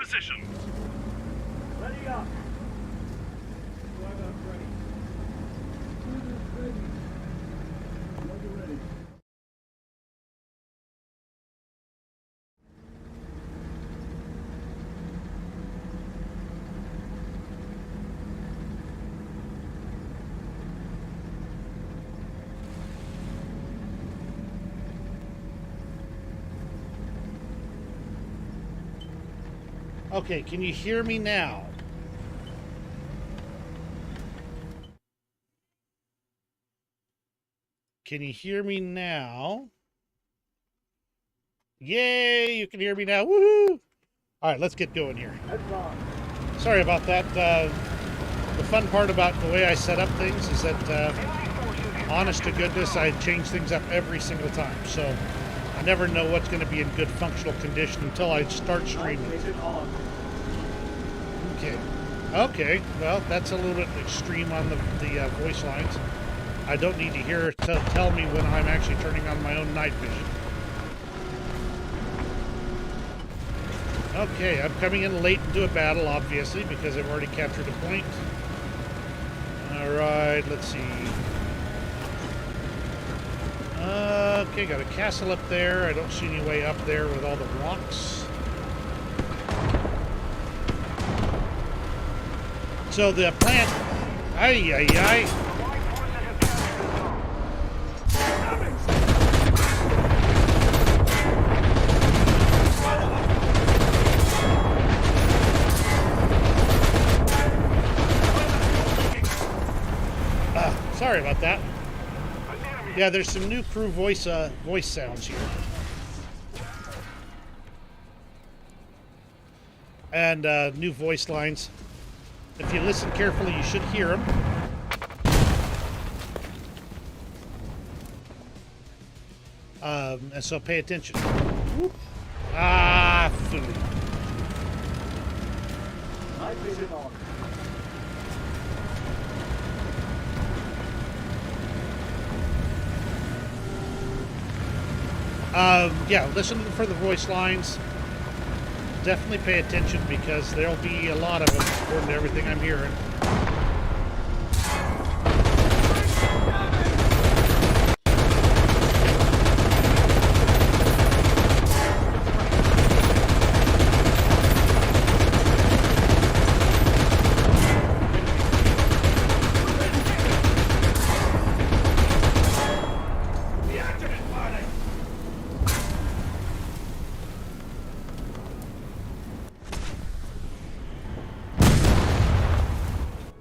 position. Ready up. Drive up, ready. Ready. Ready. Okay, can you hear me now? Can you hear me now? Yay, you can hear me now. Woohoo! All right, let's get going here. Sorry about that. The fun part about the way I set up things is that, honest to goodness, I change things up every single time. So I never know what's going to be in good functional condition until I start streaming. Okay. Okay. Well, that's a little bit extreme on the voice lines. I don't need to hear tell me when I'm actually turning on my own night vision. Okay, I'm coming in late into a battle, obviously, because I've already captured a point. All right, let's see. Okay, got a castle up there. I don't see any way up there with all the rocks. So the plant... Ay, ay, ay. Sorry about that. Yeah, there's some new crew voice sounds here. And new voice lines. If you listen carefully, you should hear them. And so pay attention. Whoop. Ah, food. Night vision on. Yeah, listen for the voice lines. Definitely pay attention because there'll be a lot of them according to everything I'm hearing.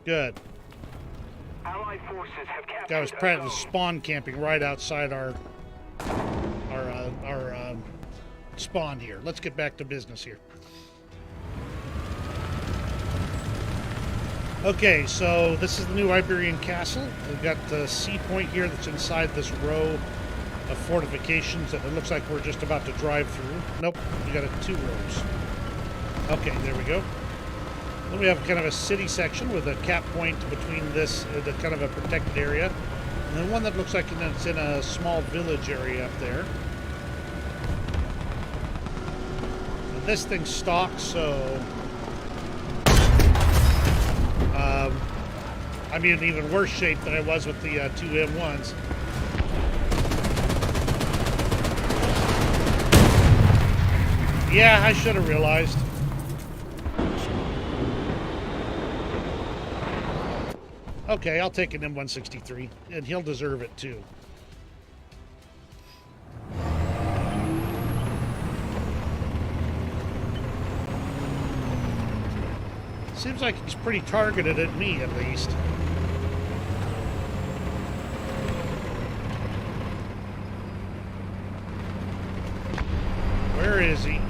Good. Allied forces have captured Guy was practically spawn camping right outside our spawn here. Let's get back to business here. Okay, so this is the new Iberian Castle. We've got the sea point here that's inside this row of fortifications that it looks like we're just about to drive through. Nope, we got two rows. Okay, there we go. Then we have kind of a city section with a cap point between this, the kind of a protected area. And then one that looks like it's in a small village area up there. And this thing stalks, so... I'm in even worse shape than I was with the two M1s. Yeah, I should have realized. Okay, I'll take an M163, and he'll deserve it too. Seems like he's pretty targeted at me, at least. Where is he?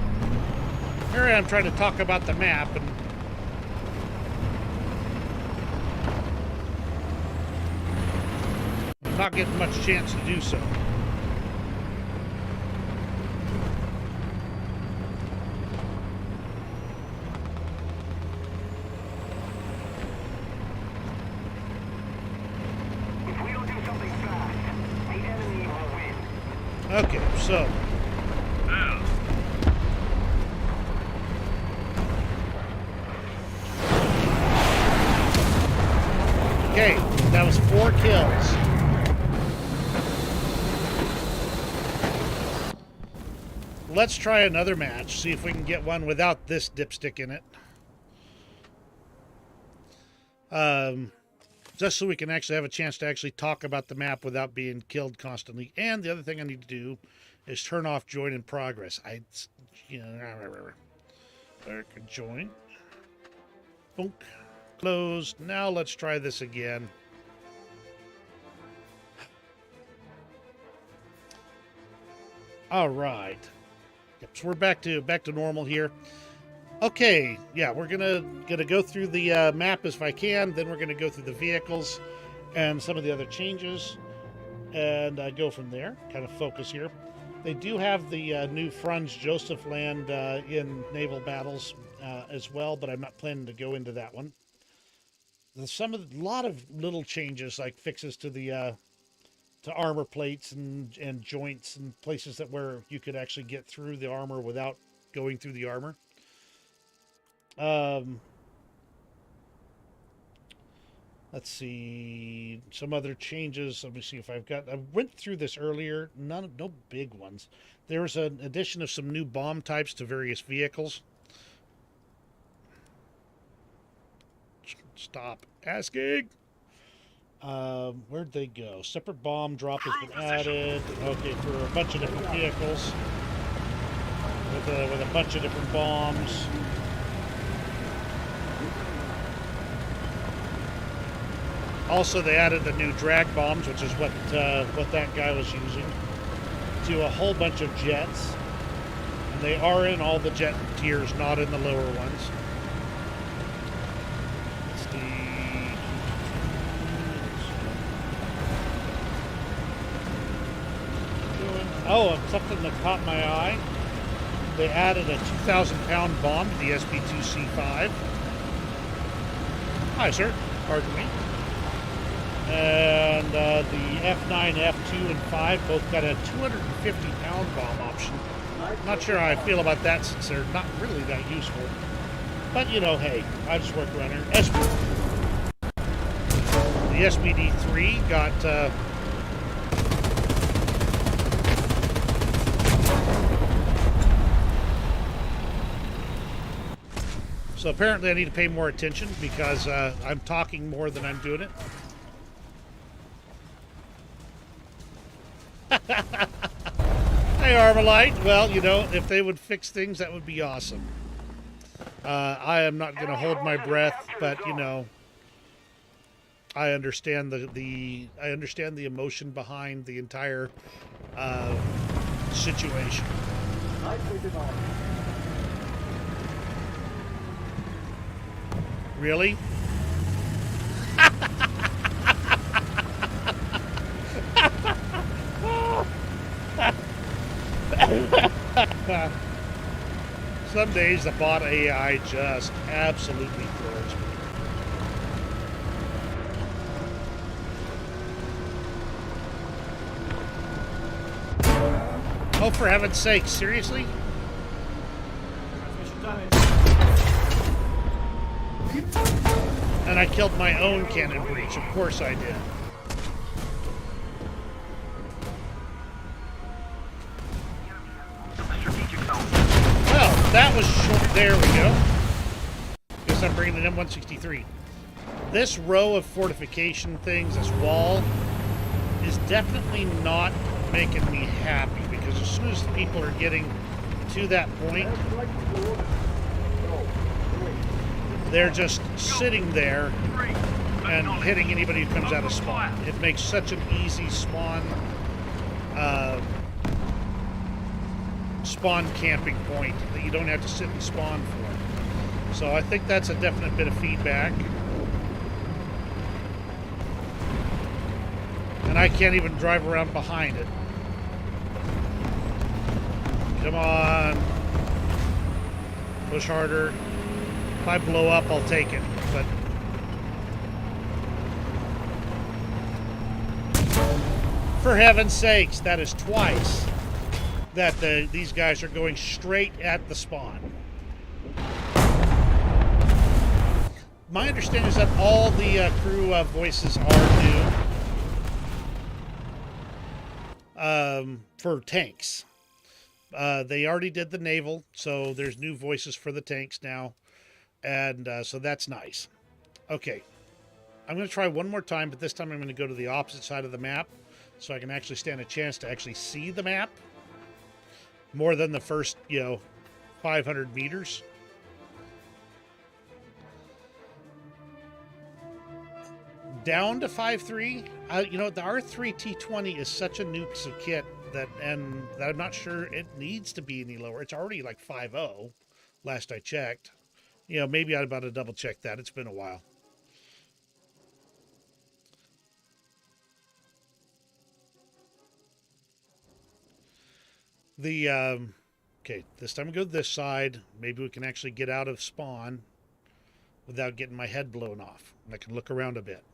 Here I am trying to talk about the map, and not getting much chance to do so. If we don't do something fast, the enemy will win. Okay, so Now, more kills. Let's try another match, see if we can get one without this dipstick in it. Just so we can actually have a chance to actually talk about the map without being killed constantly. And the other thing I need to do is turn off join in progress. Join. Boom. Close. Now let's try this again. All right. Yep, so we're back to normal here. Okay, yeah, we're gonna go through the map as if I can. Then we're gonna go through the vehicles and some of the other changes, and go from there. Kind of focus here. They do have the new Franz Josef land in naval battles as well, but I'm not planning to go into that one. There's a lot of little changes, like fixes to the to armor plates and joints and places that where you could actually get through the armor without going through the armor. Let's see some other changes. Let me see if I went through this earlier. No big ones. There was an addition of some new bomb types to various vehicles. Stop asking. Where'd they go? Separate bomb drop has been added. Okay, for a bunch of different vehicles with a bunch of different bombs. Also, they added the new drag bombs, which is what that guy was using, to a whole bunch of jets. And they are in all the jet tiers, not in the lower ones. Let's see. Oh, something that caught my eye. They added a 2,000-pound bomb to the SP2C5. Hi, sir. Pardon me. And the F9, F2, and 5 both got a 250-pound bomb option. Not sure how I feel about that since they're not really that useful. But, you know, hey, I just work runner. The SBD3 got... So apparently I need to pay more attention because I'm talking more than I'm doing it. Hey, Armalite. Well, you know, if they would fix things, that would be awesome. I am not going to hold my breath, but you know, I understand the emotion behind the entire situation. Really? Some days the bot AI just absolutely throws me. Oh, for heaven's sake, seriously? And I killed my own cannon breach. Of course I did. Well, that was short. There we go. Guess I'm bringing the M163. This row of fortification things, this wall, is definitely not making me happy because as soon as the people are getting to that point, they're just sitting there and hitting anybody who comes out of spawn. It makes such an easy spawn camping point that you don't have to sit and spawn for. So I think that's a definite bit of feedback. And I can't even drive around behind it. Come on. Push harder. If I blow up, I'll take it. But for heaven's sakes, that is twice that these guys are going straight at the spawn. My understanding is that all the crew voices are new. for tanks. They already did the naval, so there's new voices for the tanks now, and so that's nice. Okay, I'm going to try one more time, but this time I'm going to go to the opposite side of the map, so I can actually stand a chance to actually see the map more than the first, 500 meters. Down to 5.3. The R3T20 is such a new piece of kit that I'm not sure it needs to be any lower. It's already like 5.0 last I checked. Maybe I'd about to double check that. It's been a while. Okay, this time we go this side. Maybe we can actually get out of spawn without getting my head blown off. And I can look around a bit.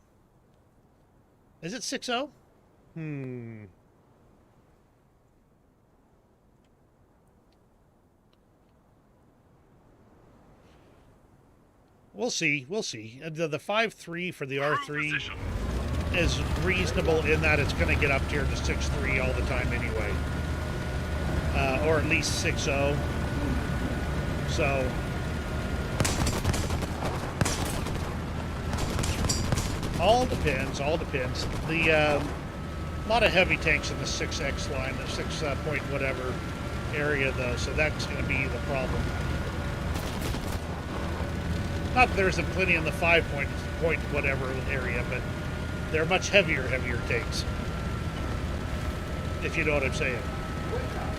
Is it 6.0? We'll see. The 5.3 for the R3 is reasonable in that it's going to get up here to 6.3 all the time anyway. Or at least 6.0. So all depends. The lot of heavy tanks in the 6X line, the 6 point whatever area though, so that's going to be the problem. Not that there isn't plenty in the 5 point whatever area, but they're much heavier tanks. If you know what I'm saying.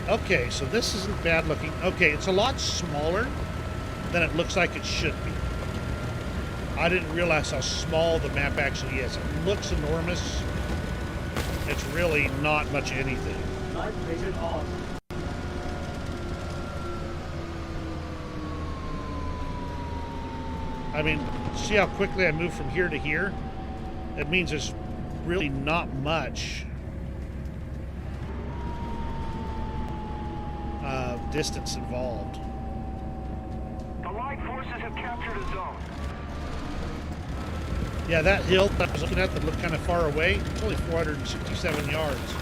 Okay, so this isn't bad looking. Okay, it's a lot smaller than it looks like it should be. I didn't realize how small the map actually is. It looks enormous. It's really not much anything. Night vision on. I mean, see how quickly I move from here to here? That means there's really not much distance involved. The Allied forces have captured a zone. Yeah, that hill that I was looking at that looked kind of far away, it's only 467 yards.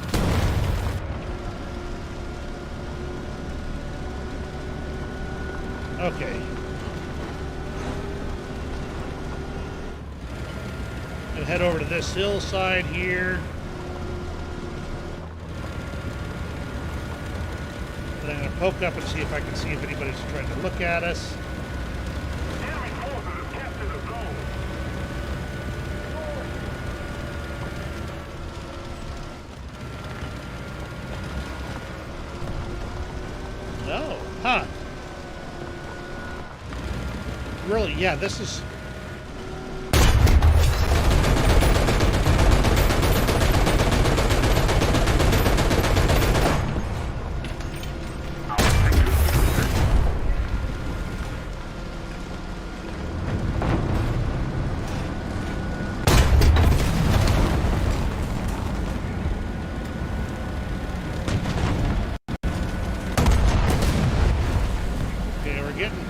Okay. Gonna head over to this hillside here. Then I'm gonna poke up and see if I can see if anybody's trying to look at us. Enemy forces have captured a zone. No. Huh. Really, yeah, this is...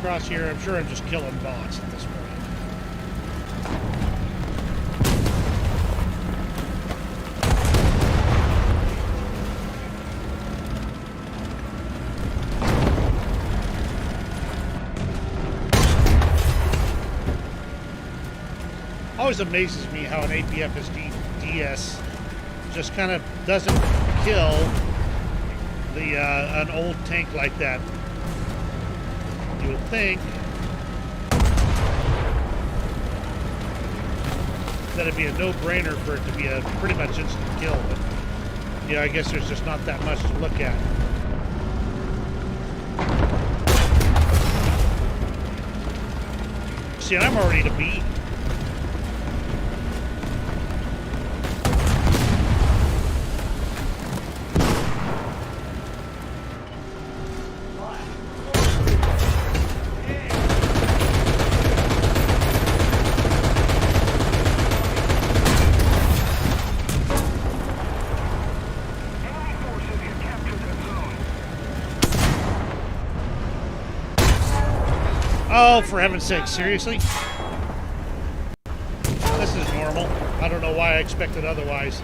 across here. I'm sure I'm just killing bots at this point. Always amazes me how an APFSD DS just kind of doesn't kill the an old tank like that. You would think that it'd be a no-brainer for it to be a pretty much instant kill, but yeah, I guess there's just not that much to look at. See, and I'm already to beat. Oh, for heaven's sake, seriously? This is normal. I don't know why I expected otherwise.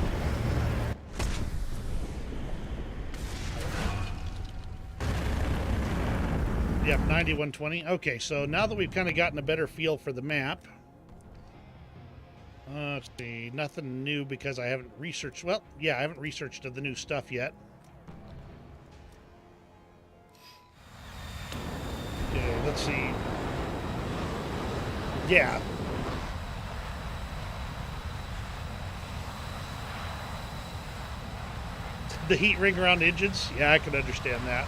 Yep, 9120. Okay, so now that we've kind of gotten a better feel for the map, let's see, nothing new because I haven't researched. Well, yeah, I haven't researched the new stuff yet. Okay, let's see. Yeah. The heat ring around engines? Yeah, I can understand that.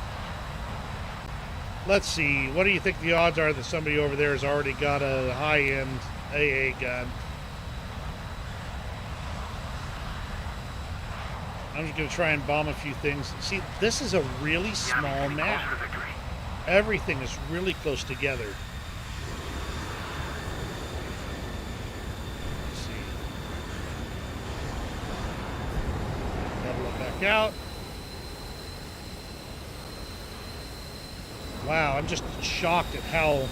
Let's see. What do you think the odds are that somebody over there has already got a high-end AA gun? I'm just going to try and bomb a few things. See, this is a really small map. Everything is really close together. Let's see. Level it back out. Wow, I'm just shocked at how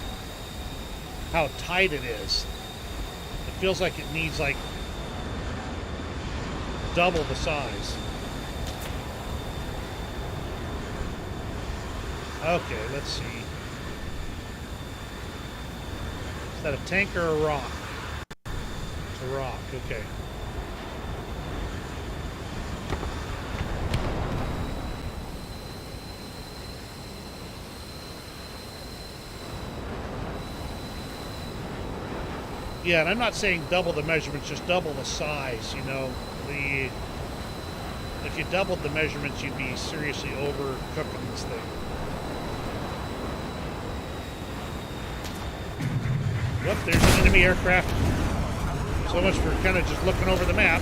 tight it is. It feels like it needs like double the size. Okay, let's see. Is that a tank or a rock? It's a rock, okay. Yeah, and I'm not saying double the measurements, just double the size, you know. If you doubled the measurements, you'd be seriously overcooking this thing. Whoop, there's an enemy aircraft. So much for kind of just looking over the map.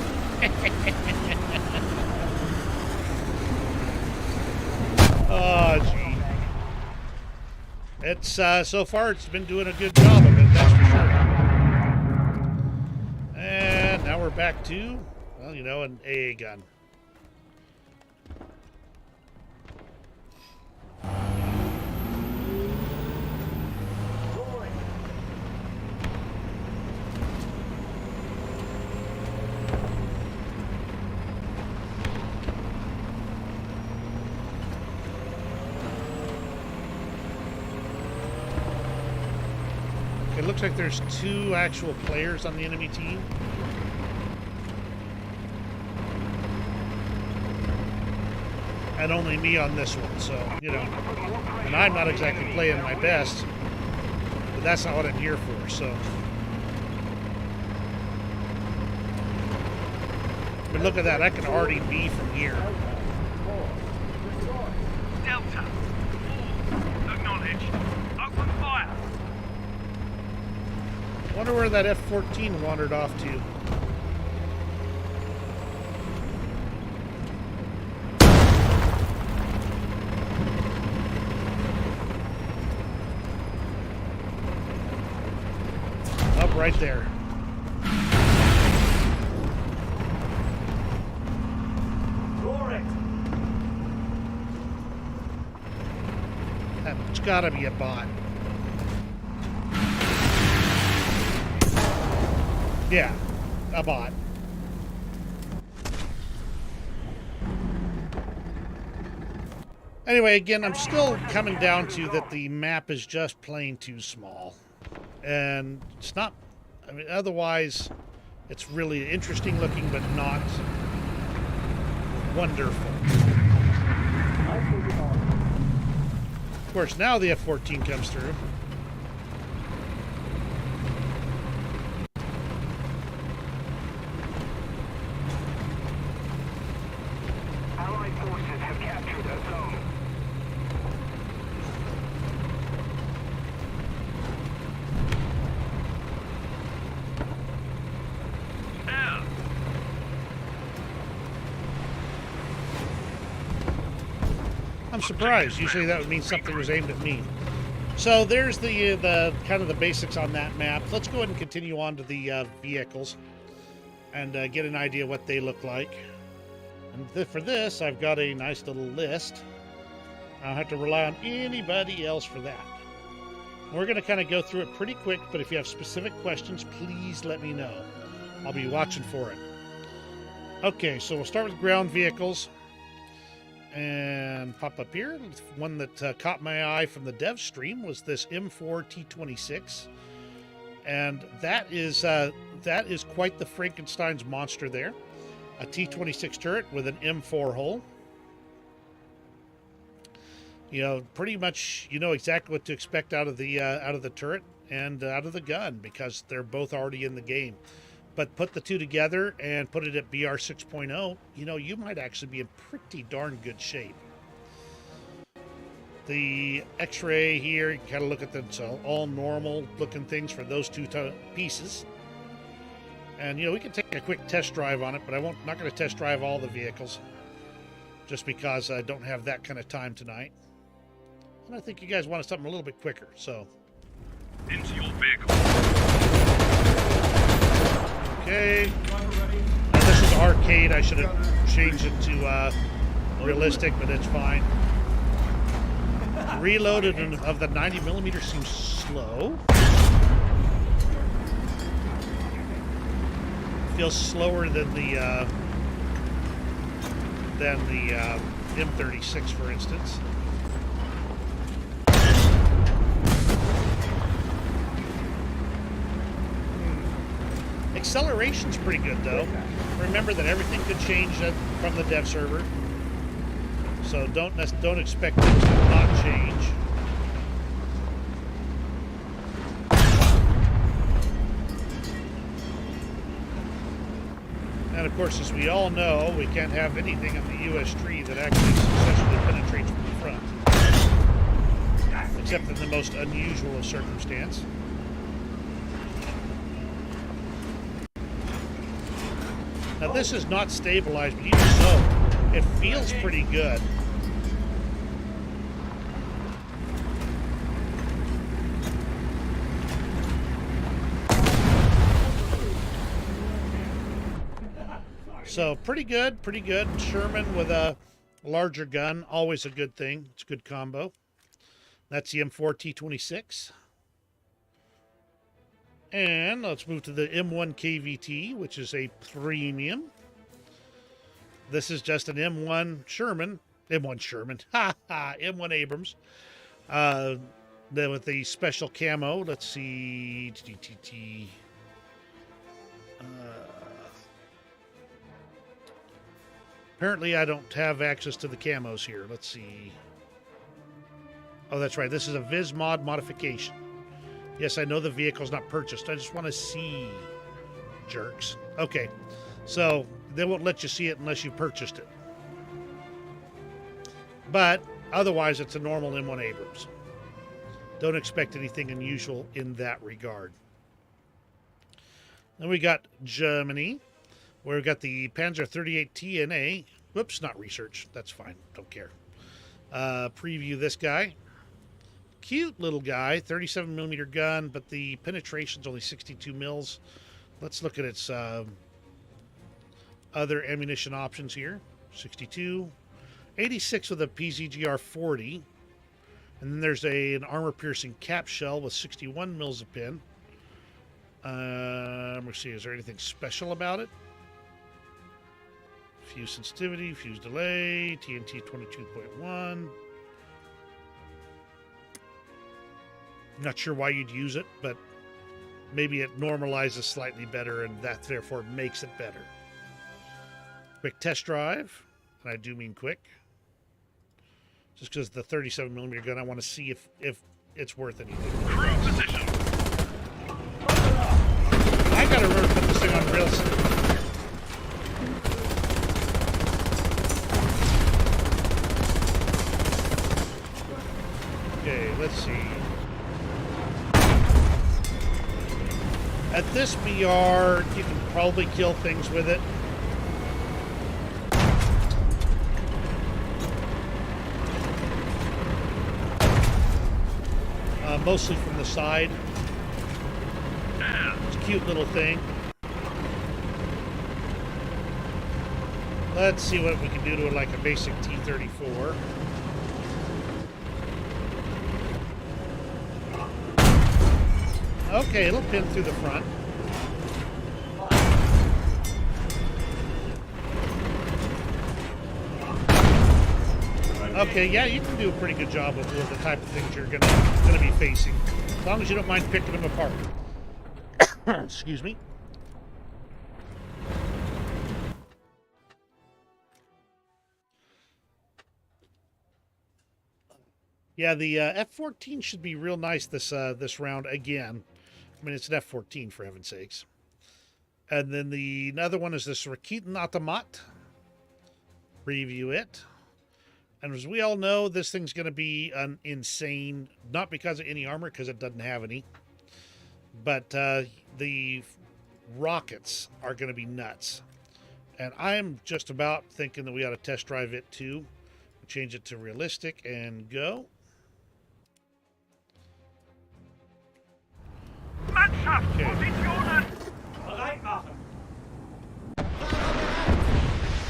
Oh, gee. It's, so far, it's been doing a good job of it, that's for sure. And now we're back to, well, you know, an AA gun. It looks like there's 2 actual players on the enemy team. And only me on this one, so, you know. And I'm not exactly playing my best, but that's not what I'm here for, so. But look at that, I can already be from here. Delta. Acknowledged. Open fire. Wonder where that F-14 wandered off to. Up right there. That's gotta be a bot. Yeah, a bot. Anyway, again, I'm still coming down to that the map is just plain too small. And it's not, I mean, otherwise, it's really interesting looking, but not wonderful. Of course, now the F-14 comes through. Allied forces have captured a zone. I'm surprised. Usually that would mean something was aimed at me. So there's the kind of the basics on that map. Let's go ahead and continue on to the vehicles and get an idea what they look like. And for this, I've got a nice little list. I don't have to rely on anybody else for that. We're going to kind of go through it pretty quick, but if you have specific questions, please let me know. I'll be watching for it. Okay, so we'll start with ground vehicles. and pop up here. One that caught my eye from the dev stream was this M4 T26, and that is quite the Frankenstein's monster there. A T26 turret with an M4 hull. You know, pretty much you know exactly what to expect out of the turret and out of the gun, because they're both already in the game. But put the two together and put it at BR 6.0, you know, you might actually be in pretty darn good shape. The X-ray here, you can kind of look at the all normal looking things for those two pieces. And, you know, we can take a quick test drive on it, but not going to test drive all the vehicles just because I don't have that kind of time tonight. And I think you guys wanted something a little bit quicker, so. Into your vehicle. Okay. This is arcade. I should have changed it to realistic, but it's fine. Reloaded of the 90mm seems slow. Feels slower than the M36, for instance. Acceleration's pretty good, though. Remember that everything could change from the dev server, so don't expect things to not change. And of course, as we all know, we can't have anything on the US tree that actually successfully penetrates from the front, except in the most unusual of circumstance. Now this is not stabilized, but even so, it feels pretty good. So pretty good. Sherman with a larger gun, always a good thing. It's a good combo. That's the M4 T26. And let's move to the M1 KVT, which is a premium. This is just an M1 Sherman. M1 Abrams. Then with the special camo, let's see. Apparently I don't have access to the camos here. Let's see. Oh, that's right. This is a Viz mod modification. Yes, I know the vehicle's not purchased. I just want to see, jerks. Okay, so they won't let you see it unless you purchased it. But otherwise, it's a normal M1 Abrams. Don't expect anything unusual in that regard. Then we got Germany, where we've got the Panzer 38 TNA. Whoops, not research. That's fine. Don't care. Preview this guy. Cute little guy, 37mm gun, but the penetration's only 62 mils. Let's look at its other ammunition options here. 62, 86 with a PZGR 40, and then there's an armor-piercing cap shell with 61 mils of pin. Let's see, is there anything special about it? Fuse sensitivity, fuse delay, TNT 22.1. Not sure why you'd use it, but maybe it normalizes slightly better and that therefore makes it better. Quick test drive, and I do mean quick. Just because the 37mm gun, I want to see if it's worth anything. Cruise position. I gotta remember to put this thing on real. Okay, let's see. At this BR, you can probably kill things with it. Mostly from the side. It's a cute little thing. Let's see what we can do to it like a basic T-34. Okay, it'll pin through the front. Okay, yeah, you can do a pretty good job with the type of things you're gonna be facing, as long as you don't mind picking them apart. Excuse me. Yeah, the F-14 should be real nice this round again. I mean, it's an F-14 for heaven's sakes. And then the another one is this Raketen Automat. Preview it. And as we all know, this thing's going to be an insane, not because of any armor, because it doesn't have any, but the rockets are going to be nuts. And I'm just about thinking that we ought to test drive it too. Change it to realistic and go. Okay.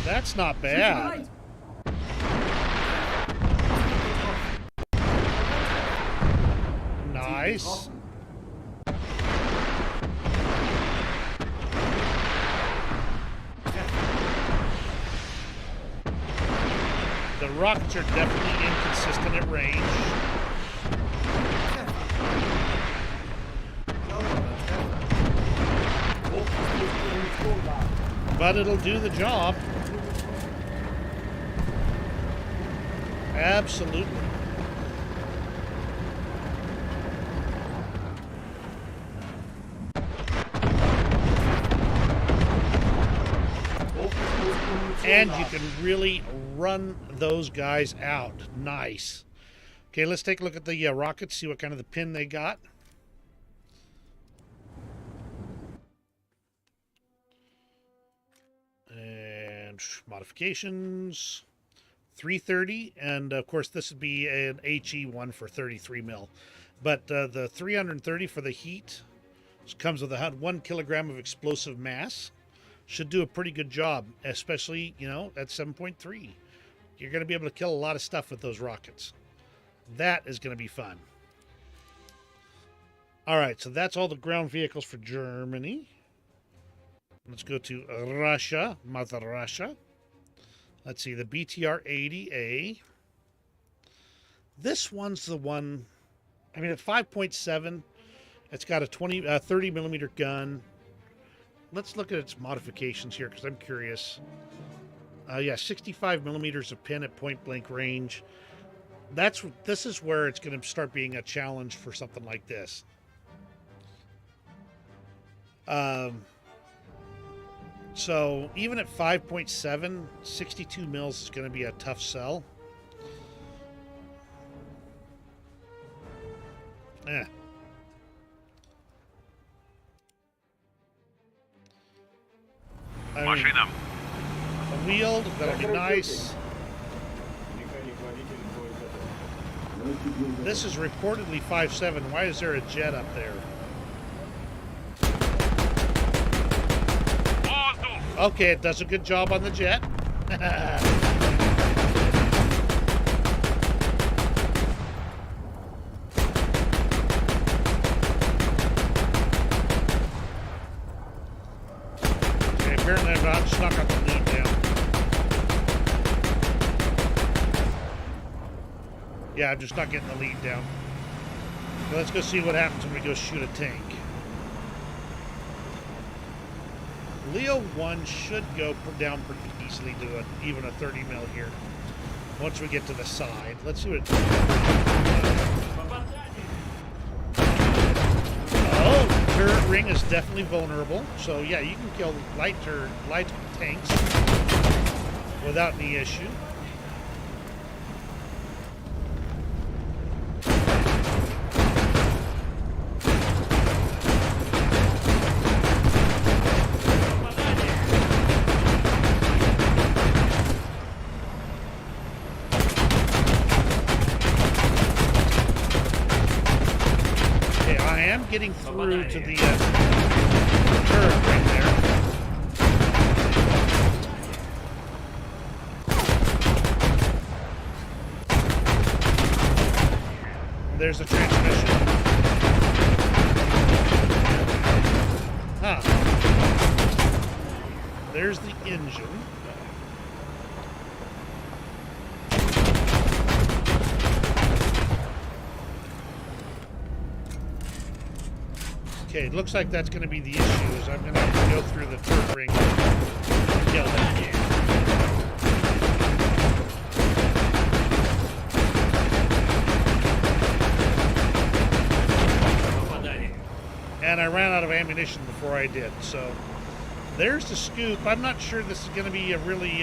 That's not bad. Nice. The rockets are definitely inconsistent at range. But it'll do the job. Absolutely. And you can really run those guys out. Nice. Okay, let's take a look at the rockets, see what kind of the pin they got. And modifications. 330, and of course this would be an HE one for 33 mil. But the 330 for the heat comes with 1 kilogram of explosive mass. Should do a pretty good job, especially, you know, at 7.3. You're going to be able to kill a lot of stuff with those rockets. That is going to be fun. All right, so that's all the ground vehicles for Germany. Let's go to Russia, Mother Russia. Let's see, the BTR-80A. This one's the one, I mean, at 5.7, it's got a 30 millimeter gun. Let's look at its modifications here because I'm curious. Yeah, 65 millimeters of pin at point blank range. This is where it's going to start being a challenge for something like this. So even at 5.7, 62 mils is going to be a tough sell. Eh. Машина. Wheeled, that'll be nice. This is reportedly 5.7. Why is there a jet up there? Okay, it does a good job on the jet. Okay, apparently I've just not got the lead down. Yeah, I'm just not getting the lead down. So let's go see what happens when we go shoot a tank. Leo 1 should go down pretty easily to even a 30 mil here. Once we get to the side. Let's see what... Oh, turret ring is definitely vulnerable. So yeah, you can kill light tanks without any issue. Getting through to the turret right there. There's a transmission. Huh. There's the engine. Okay, it looks like that's going to be the issue, is I'm going to have to go through the turret ring and kill that again. And I ran out of ammunition before I did, so there's the scoop. I'm not sure this is going to be a really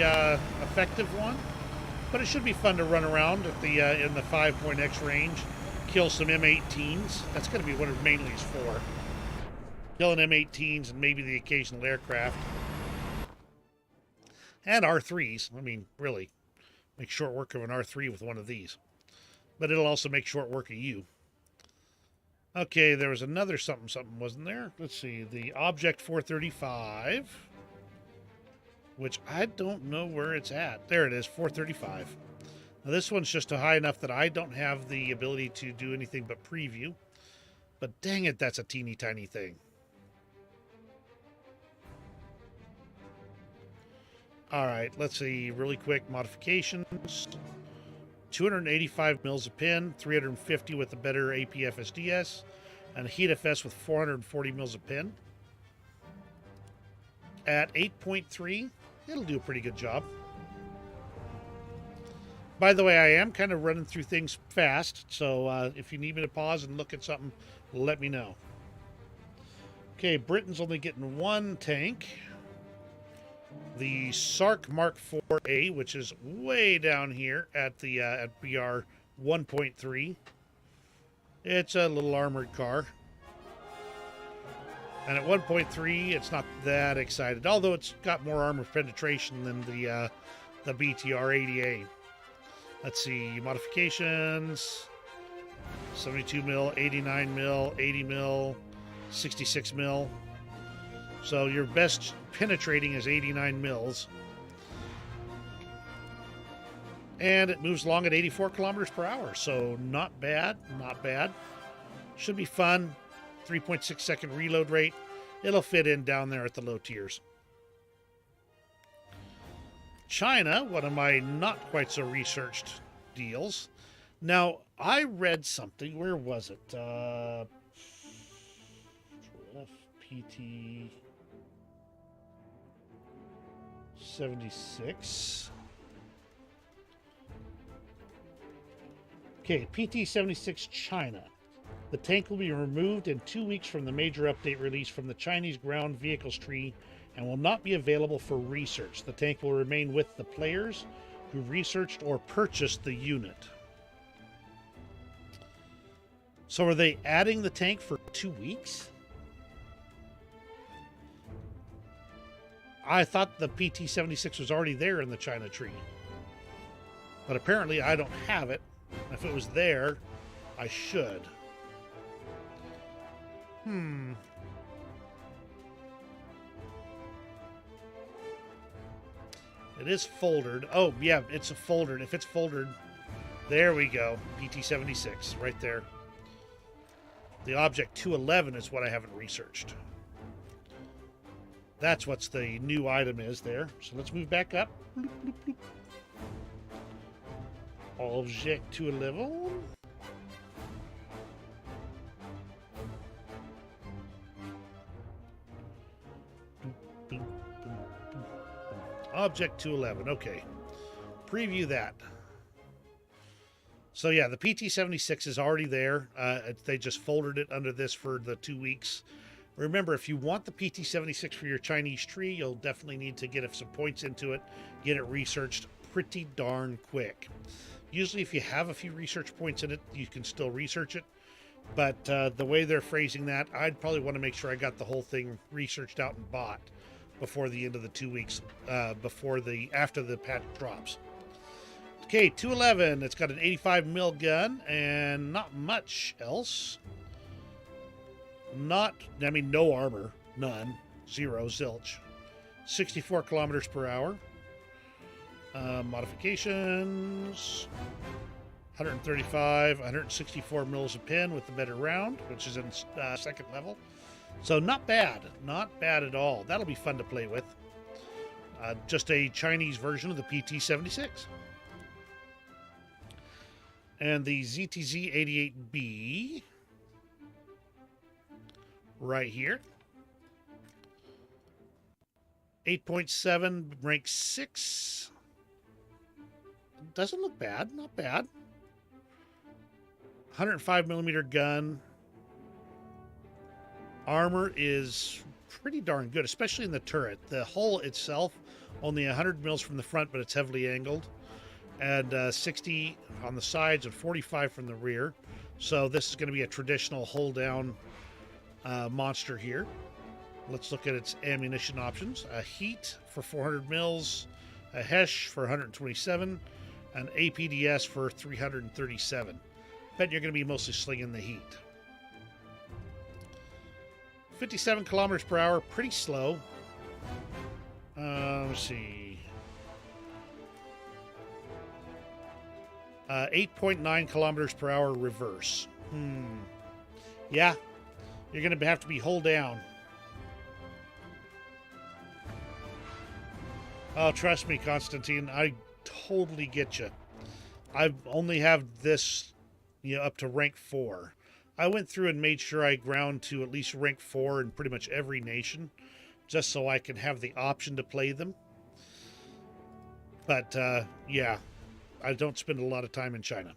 effective one, but it should be fun to run around at the in the 5.x range, kill some M18s. That's going to be what it mainly is for. Killing M18s and maybe the occasional aircraft. And R3s. I mean, really, make short work of an R3 with one of these. But it'll also make short work of you. Okay, there was another something, wasn't there? Let's see, the Object 435, which I don't know where it's at. There it is, 435. Now this one's just high enough that I don't have the ability to do anything but preview. But dang it, that's a teeny tiny thing. All right, let's see, really quick modifications. 285 mils a pin, 350 with a better APFSDS, and a heat FS with 440 mils a pin. At 8.3, it'll do a pretty good job. By the way, I am kind of running through things fast, so if you need me to pause and look at something, let me know. Okay, Britain's only getting one tank. The Sark Mark 4A, which is way down here at the at BR 1.3. It's a little armored car. And at 1.3, it's not that excited, although it's got more armor penetration than the BTR 80A. Let's see, modifications. 72 mil, 89 mil, 80 mil, 66 mil. So your best penetrating is 89 mils. And it moves along at 84 kilometers per hour. So not bad, not bad. Should be fun. 3.6 second reload rate. It'll fit in down there at the low tiers. China, one of my not quite so researched deals. Now, I read something. Where was it? FPT 76. Okay, PT-76 China. The tank will be removed in 2 weeks from the major update release from the Chinese ground vehicles tree and will not be available for research. The tank will remain with the players who researched or purchased the unit. So are they adding the tank for 2 weeks? I thought the PT-76 was already there in the China tree. But apparently I don't have it. If it was there, I should. It is foldered. Oh, yeah, it's a foldered. If it's foldered, there we go. PT-76, right there. The Object 211 is what I haven't researched. That's what's the new item is there. So let's move back up. Bloop, bloop, bloop. Object 211. Object 211. Okay. Preview that. So yeah, the PT-76 is already there. They just folded it under this for the 2 weeks. Remember, if you want the PT-76 for your Chinese tree, you'll definitely need to get some points into it, get it researched pretty darn quick. Usually if you have a few research points in it, you can still research it. But the way they're phrasing that, I'd probably want to make sure I got the whole thing researched out and bought before the end of the 2 weeks, after the patch drops. Okay, 211, it's got an 85 mil gun and not much else. No armor, none, zero, zilch. 64 kilometers per hour. Modifications, 135, 164 mils a pin with the better round, which is in second level. So not bad at all. That'll be fun to play with. Just a Chinese version of the PT-76. And the ZTZ-88B. right here. 8.7, rank 6. Doesn't look bad. Not bad. 105 millimeter gun. Armor is pretty darn good, especially in the turret. The hull itself, only 100 mils from the front, but it's heavily angled. And 60 on the sides and 45 from the rear. So this is going to be a traditional hull down monster here. Let's look at its ammunition options. A heat for 400 mils, a HESH for 127, an APDS for 337. Bet you're going to be mostly slinging the heat. 57 kilometers per hour, pretty slow. Let's see. 8.9 kilometers per hour reverse. Yeah, you're going to have to be hull down. Oh, trust me, Constantine, I totally get you. I only have this, up to rank 4. I went through and made sure I ground to at least rank 4 in pretty much every nation, just so I can have the option to play them. But, yeah, I don't spend a lot of time in China.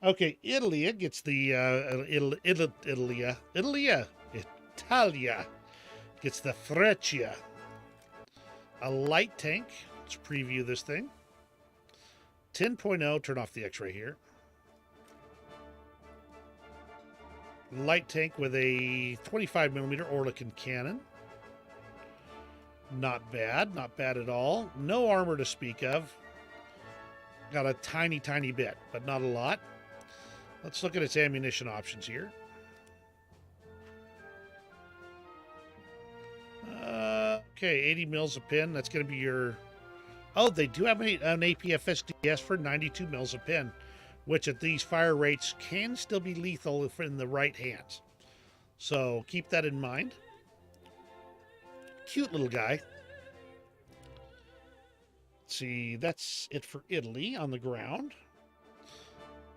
Okay, Italia gets the, Italia gets the Freccia. A light tank. Let's preview this thing. 10.0, turn off the X-ray here. Light tank with a 25 millimeter Orlican cannon. Not bad, not bad at all. No armor to speak of. Got a tiny, tiny bit, but not a lot. Let's look at its ammunition options here. Okay, 80 mils a pin. That's going to be your... Oh, they do have an APFSDS for 92 mils a pin, which at these fire rates can still be lethal if in the right hands. So keep that in mind. Cute little guy. Let's see, that's it for Italy on the ground.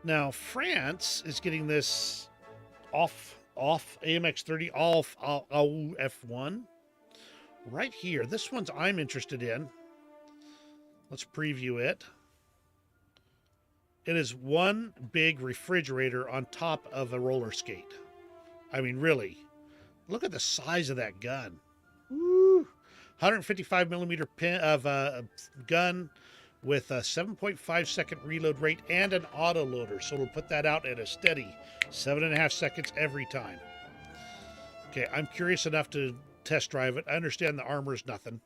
Now, France is getting this off AMX-30, off F1. Right here. This one's I'm interested in. Let's preview it. It is one big refrigerator on top of a roller skate. I mean, really. Look at the size of that gun. Woo! 155 millimeter pin of gun with a 7.5 second reload rate and an auto loader. So it'll put that out at a steady 7.5 seconds every time. Okay, I'm curious enough to test drive it. I understand the armor is nothing.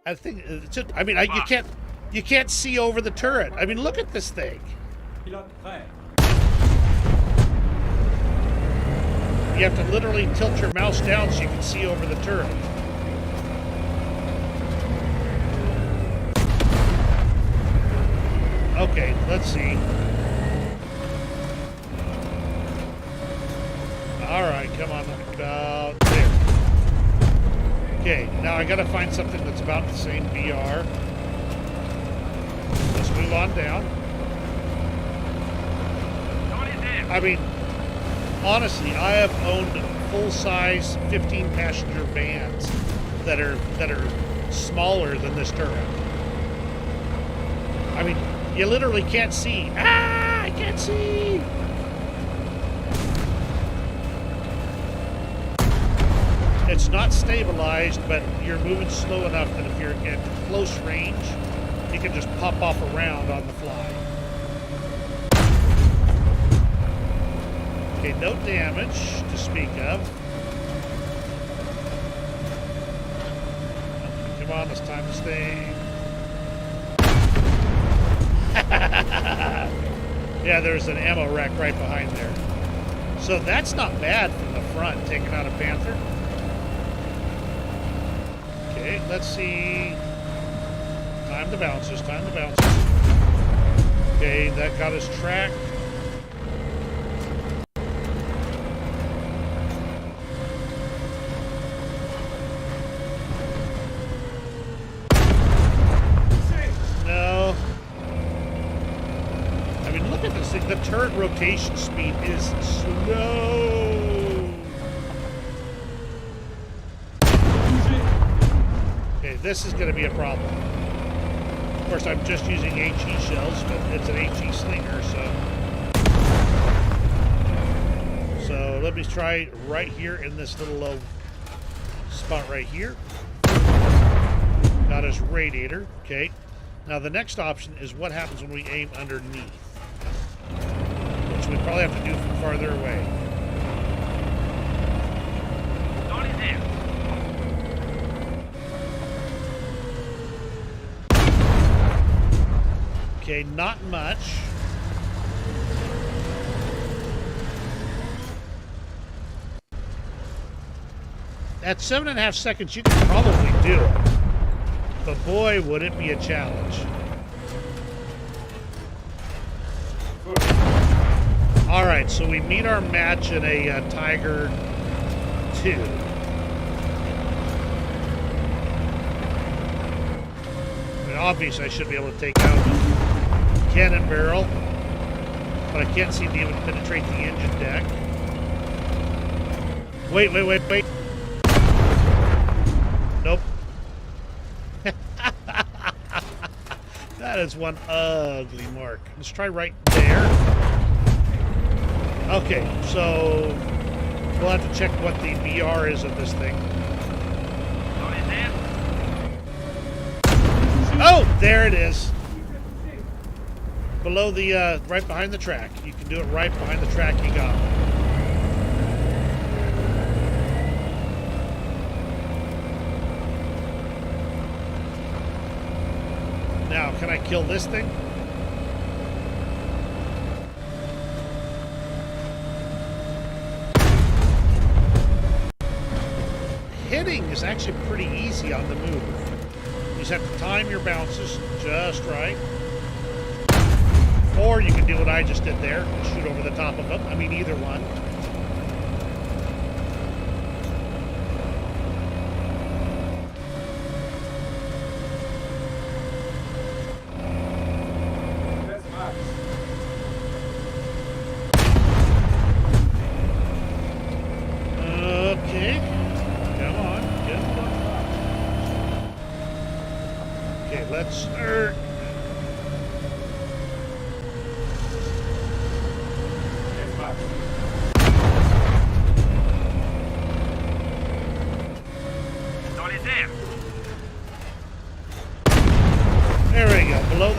I think it's just, I mean, you can't see over the turret. I mean, look at this thing. You have to literally tilt your mouse down so you can see over the turret. Okay, let's see. All right, come on, about there. Okay, now I gotta find something that's about the same VR. Let's move on down. I mean, honestly, I have owned full-size 15-passenger vans that are smaller than this turret. I mean, you literally can't see. Ah, I can't see. It's not stabilized, but you're moving slow enough that if you're at close range, you can just pop off around on the fly. Okay, no damage to speak of. Come on, it's time to stay. Yeah, there's an ammo rack right behind there. So that's not bad from the front, taking out a Panther. Okay, let's see. Time the bounces, time the bounces. Okay, that got his track. No. I mean, look at this thing. The turret rotation speed is slow. this is going to be a problem. Of course, I'm just using HE shells, but it's an HE slinger, so... So let me try right here in this little low spot right here. Got his radiator. Okay. Now the next option is what happens when we aim underneath, which we probably have to do from farther away. Okay, not much. At 7.5 seconds, you can probably do it. But boy, would it be a challenge. All right, so we meet our match in a Tiger 2. I mean, obviously, I should be able to take out the cannon barrel, but I can't seem to even penetrate the engine deck. Wait. Nope. That is one ugly mark. Let's try right there. Okay, so we'll have to check what the BR is of this thing. Oh, there it is. Below the, right behind the track. You can do it right behind the track you got. Now, can I kill this thing? Hitting is actually pretty easy on the move. You just have to time your bounces just right. Or you can do what I just did there and shoot over the top of them. I mean, either one.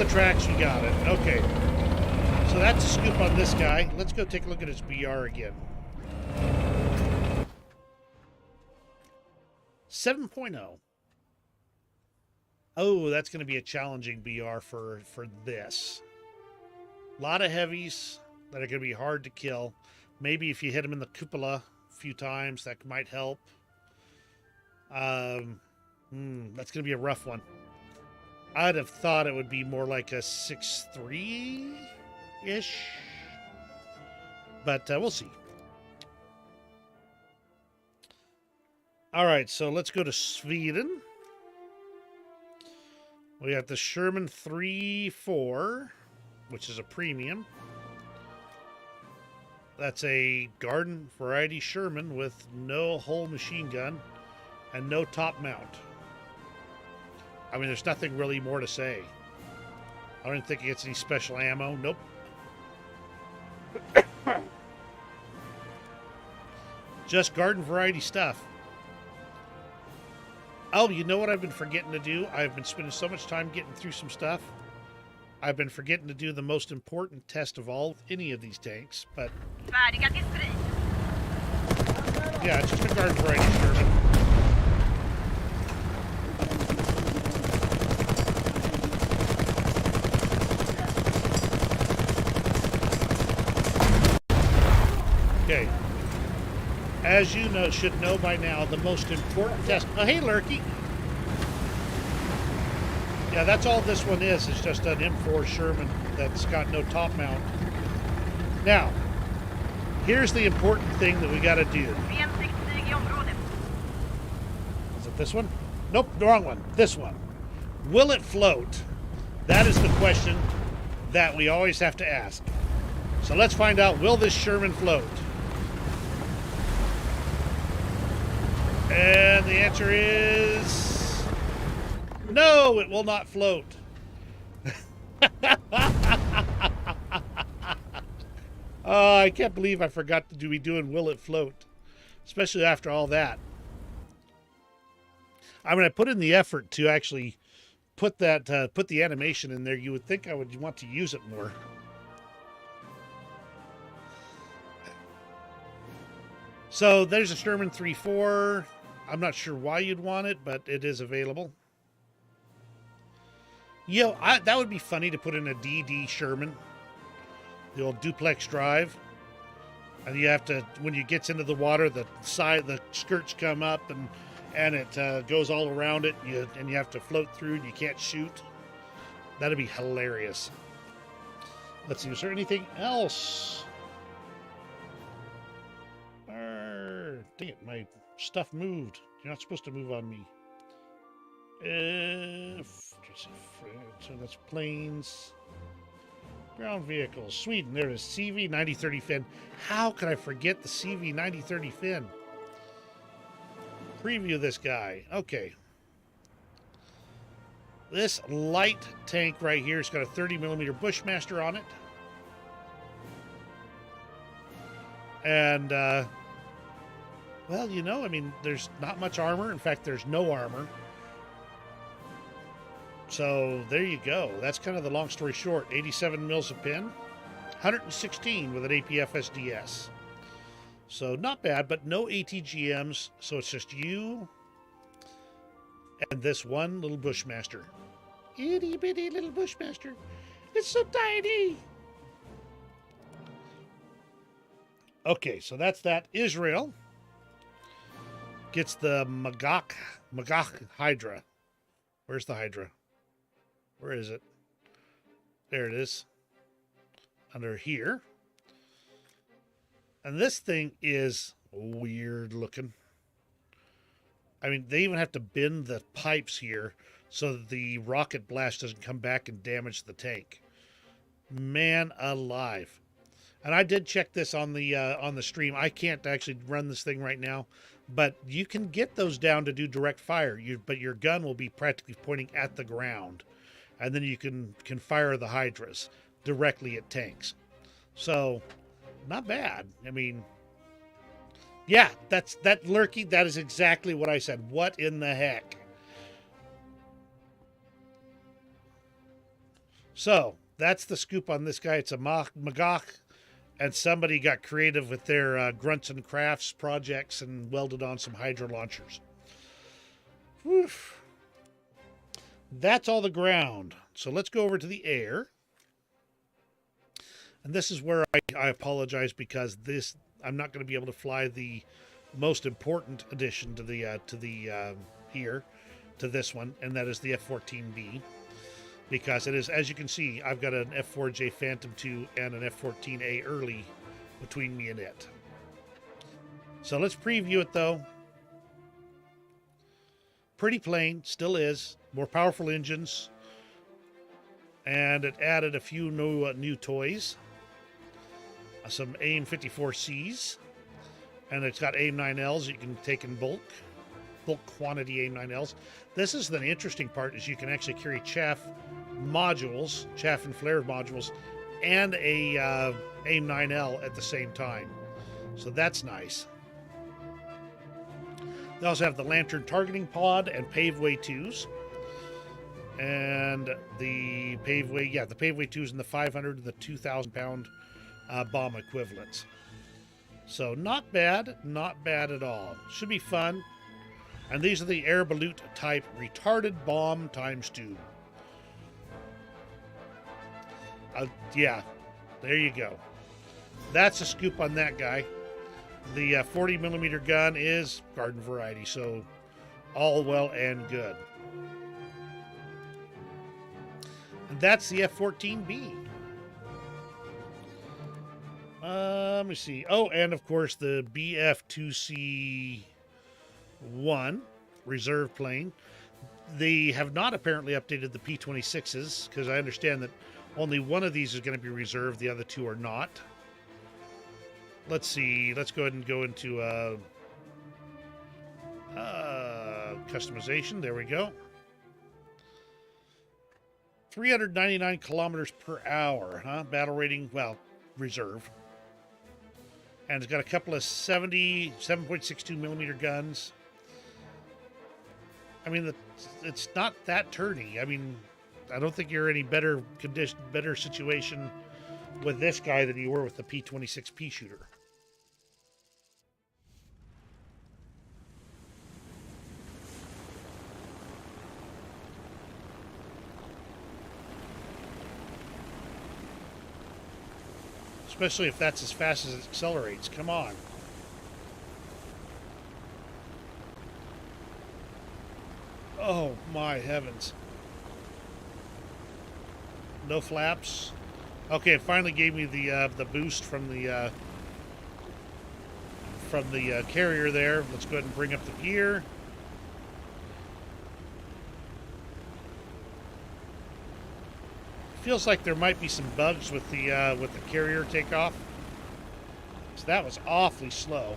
Tracks, you got it. Okay. So that's a scoop on this guy. Let's go take a look at his BR again. 7.0. Oh, that's going to be a challenging BR for this. A lot of heavies that are going to be hard to kill. Maybe if you hit him in the cupola a few times, that might help. That's going to be a rough one. I'd have thought it would be more like a 6.3-ish. But we'll see. All right, so let's go to Sweden. We got the Sherman 3.4, which is a premium. That's a garden variety Sherman with no whole machine gun and no top mount. I mean, there's nothing really more to say. I don't think it gets any special ammo. Nope. Just garden variety stuff. Oh, you know what I've been forgetting to do? I've been spending so much time getting through some stuff. I've been forgetting to do the most important test of all, any of these tanks, but... Yeah, it's just a garden variety Sherman. Okay. As you know, should know by now, the most important test... Oh, hey, Lurky. Yeah, that's all this one is. It's just an M4 Sherman that's got no top mount. Now, here's the important thing that we got to do. Is it this one? Nope, the wrong one. This one. Will it float? That is the question that we always have to ask. So let's find out, will this Sherman float? And the answer is No, it will not float. Oh, I can't believe I forgot to be doing Will It Float, especially after all that. I mean, I put in the effort to actually put put the animation in there. You would think I would want to use it more. So there's a Sherman 3.4. I'm not sure why you'd want it, but it is available. That would be funny to put in a DD Sherman, the old duplex drive, and you have to, when it gets into the water, the skirts come up and it goes all around it, and you have to float through and you can't shoot. That'd be hilarious. Let's see, is there anything else? Dang it, my stuff moved. You're not supposed to move on me. So that's planes. Ground vehicles. Sweden, there it is. CV 9030 fin. How could I forget the CV 9030 fin? Preview this guy. Okay. This light tank right here has got a 30mm Bushmaster on it. And, well, you know, I mean, there's not much armor. In fact, there's no armor. So there you go. That's kind of the long story short. 87 mils a pin, 116 with an APF SDS. So not bad, but no ATGMs. So it's just you and this one little Bushmaster. Itty bitty little Bushmaster. It's so tiny. Okay, so that's that. Israel gets the Magach Hydra. Where's the Hydra? Where is it? There it is. Under here. And this thing is weird looking. I mean, they even have to bend the pipes here so that the rocket blast doesn't come back and damage the tank. Man alive. And I did check this on the stream. I can't actually run this thing right now, but you can get those down to do direct fire. But your gun will be practically pointing at the ground, and then you can fire the Hydras directly at tanks. So, not bad. I mean, yeah, that Lurky. That is exactly what I said. What in the heck? So that's the scoop on this guy. It's a Magach. And somebody got creative with their Grunts and Crafts projects and welded on some Hydra launchers. Whew. That's all the ground. So let's go over to the air. And this is where I apologize, because I'm not going to be able to fly the most important addition to this one, and that is the F-14B. Because it is, as you can see, I've got an F-4J Phantom II and an F-14A early between me and it. So let's preview it, though. Pretty plain, still is. More powerful engines. And it added a few new toys. Some AIM-54Cs. And it's got AIM-9Ls you can take in bulk quantity AIM-9Ls. This is the interesting part, is you can actually carry chaff and flare modules, and a AIM-9L at the same time. So that's nice. They also have the Lantern targeting pod and Paveway 2s. And the Paveway 2s and the 500 and the 2,000 pound bomb equivalents. So not bad at all. Should be fun. And these are the air balut type retarded bomb ×2. Yeah, there you go. That's a scoop on that guy. The 40mm gun is garden variety, so all well and good. And that's the F-14B. Let me see. Oh, and of course the BF-2C1 reserve plane. They have not apparently updated the P-26s, because I understand that only one of these is going to be reserved. The other two are not. Let's see. Let's go ahead and go into customization. There we go. 399 kilometers per hour, huh? Battle rating, well, reserve. And it's got a couple of 7.62 millimeter guns. I mean, it's not that turny. I mean, I don't think you're in any better condition, better situation with this guy than you were with the P-26P shooter. Especially if that's as fast as it accelerates. Come on. Oh my heavens. No flaps. Okay, it finally gave me the boost from the carrier there. Let's go ahead and bring up the gear. Feels like there might be some bugs with the carrier takeoff. So that was awfully slow.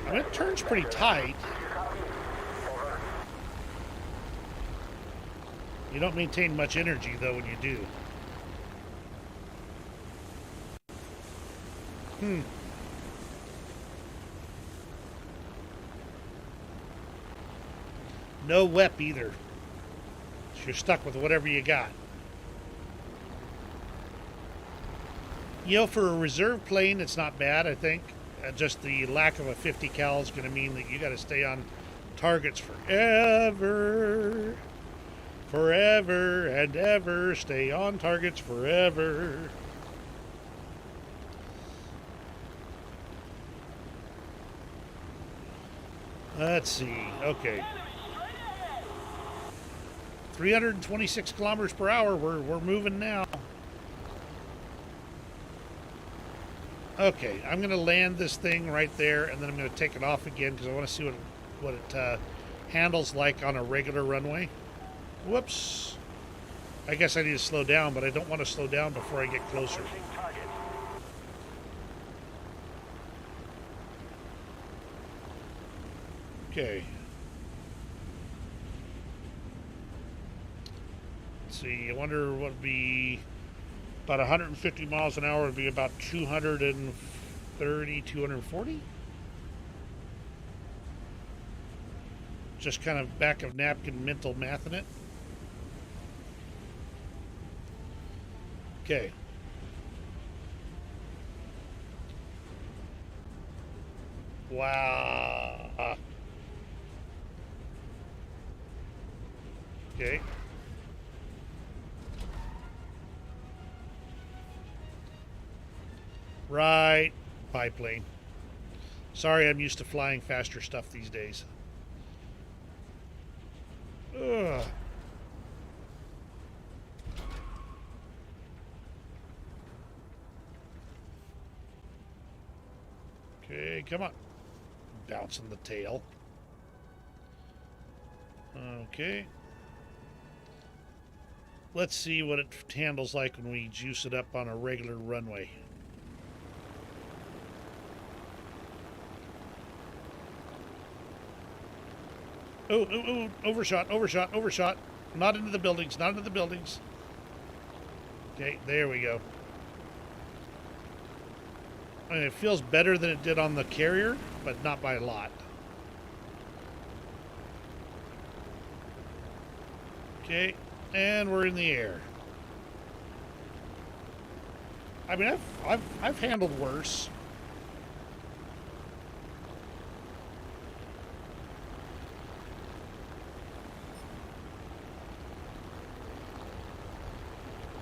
I mean, it turns pretty tight. You don't maintain much energy though when you do. No WEP either. So you're stuck with whatever you got. You know, for a reserve plane, it's not bad, I think. Just the lack of a 50 cal is going to mean that you got to stay on targets forever. Forever and ever. Stay on targets forever. Let's see. Okay. 326 kilometers per hour. We're moving now. Okay, I'm going to land this thing right there, and then I'm going to take it off again because I want to see what it handles like on a regular runway. Whoops. I guess I need to slow down, but I don't want to slow down before I get closer. Okay. Let's see. I wonder what would be about 150 miles an hour would be about 230, 240. Just kind of back of napkin mental mathing it. Okay. Wow. Okay. Right. Biplane. Sorry, I'm used to flying faster stuff these days. Ugh. Okay, come on. Bouncing the tail. Okay. Let's see what it handles like when we juice it up on a regular runway. Oh, overshot, overshot, overshot. Not into the buildings, not into the buildings. Okay, there we go. I mean, it feels better than it did on the carrier, but not by a lot. Okay, and we're in the air. I mean, I've handled worse.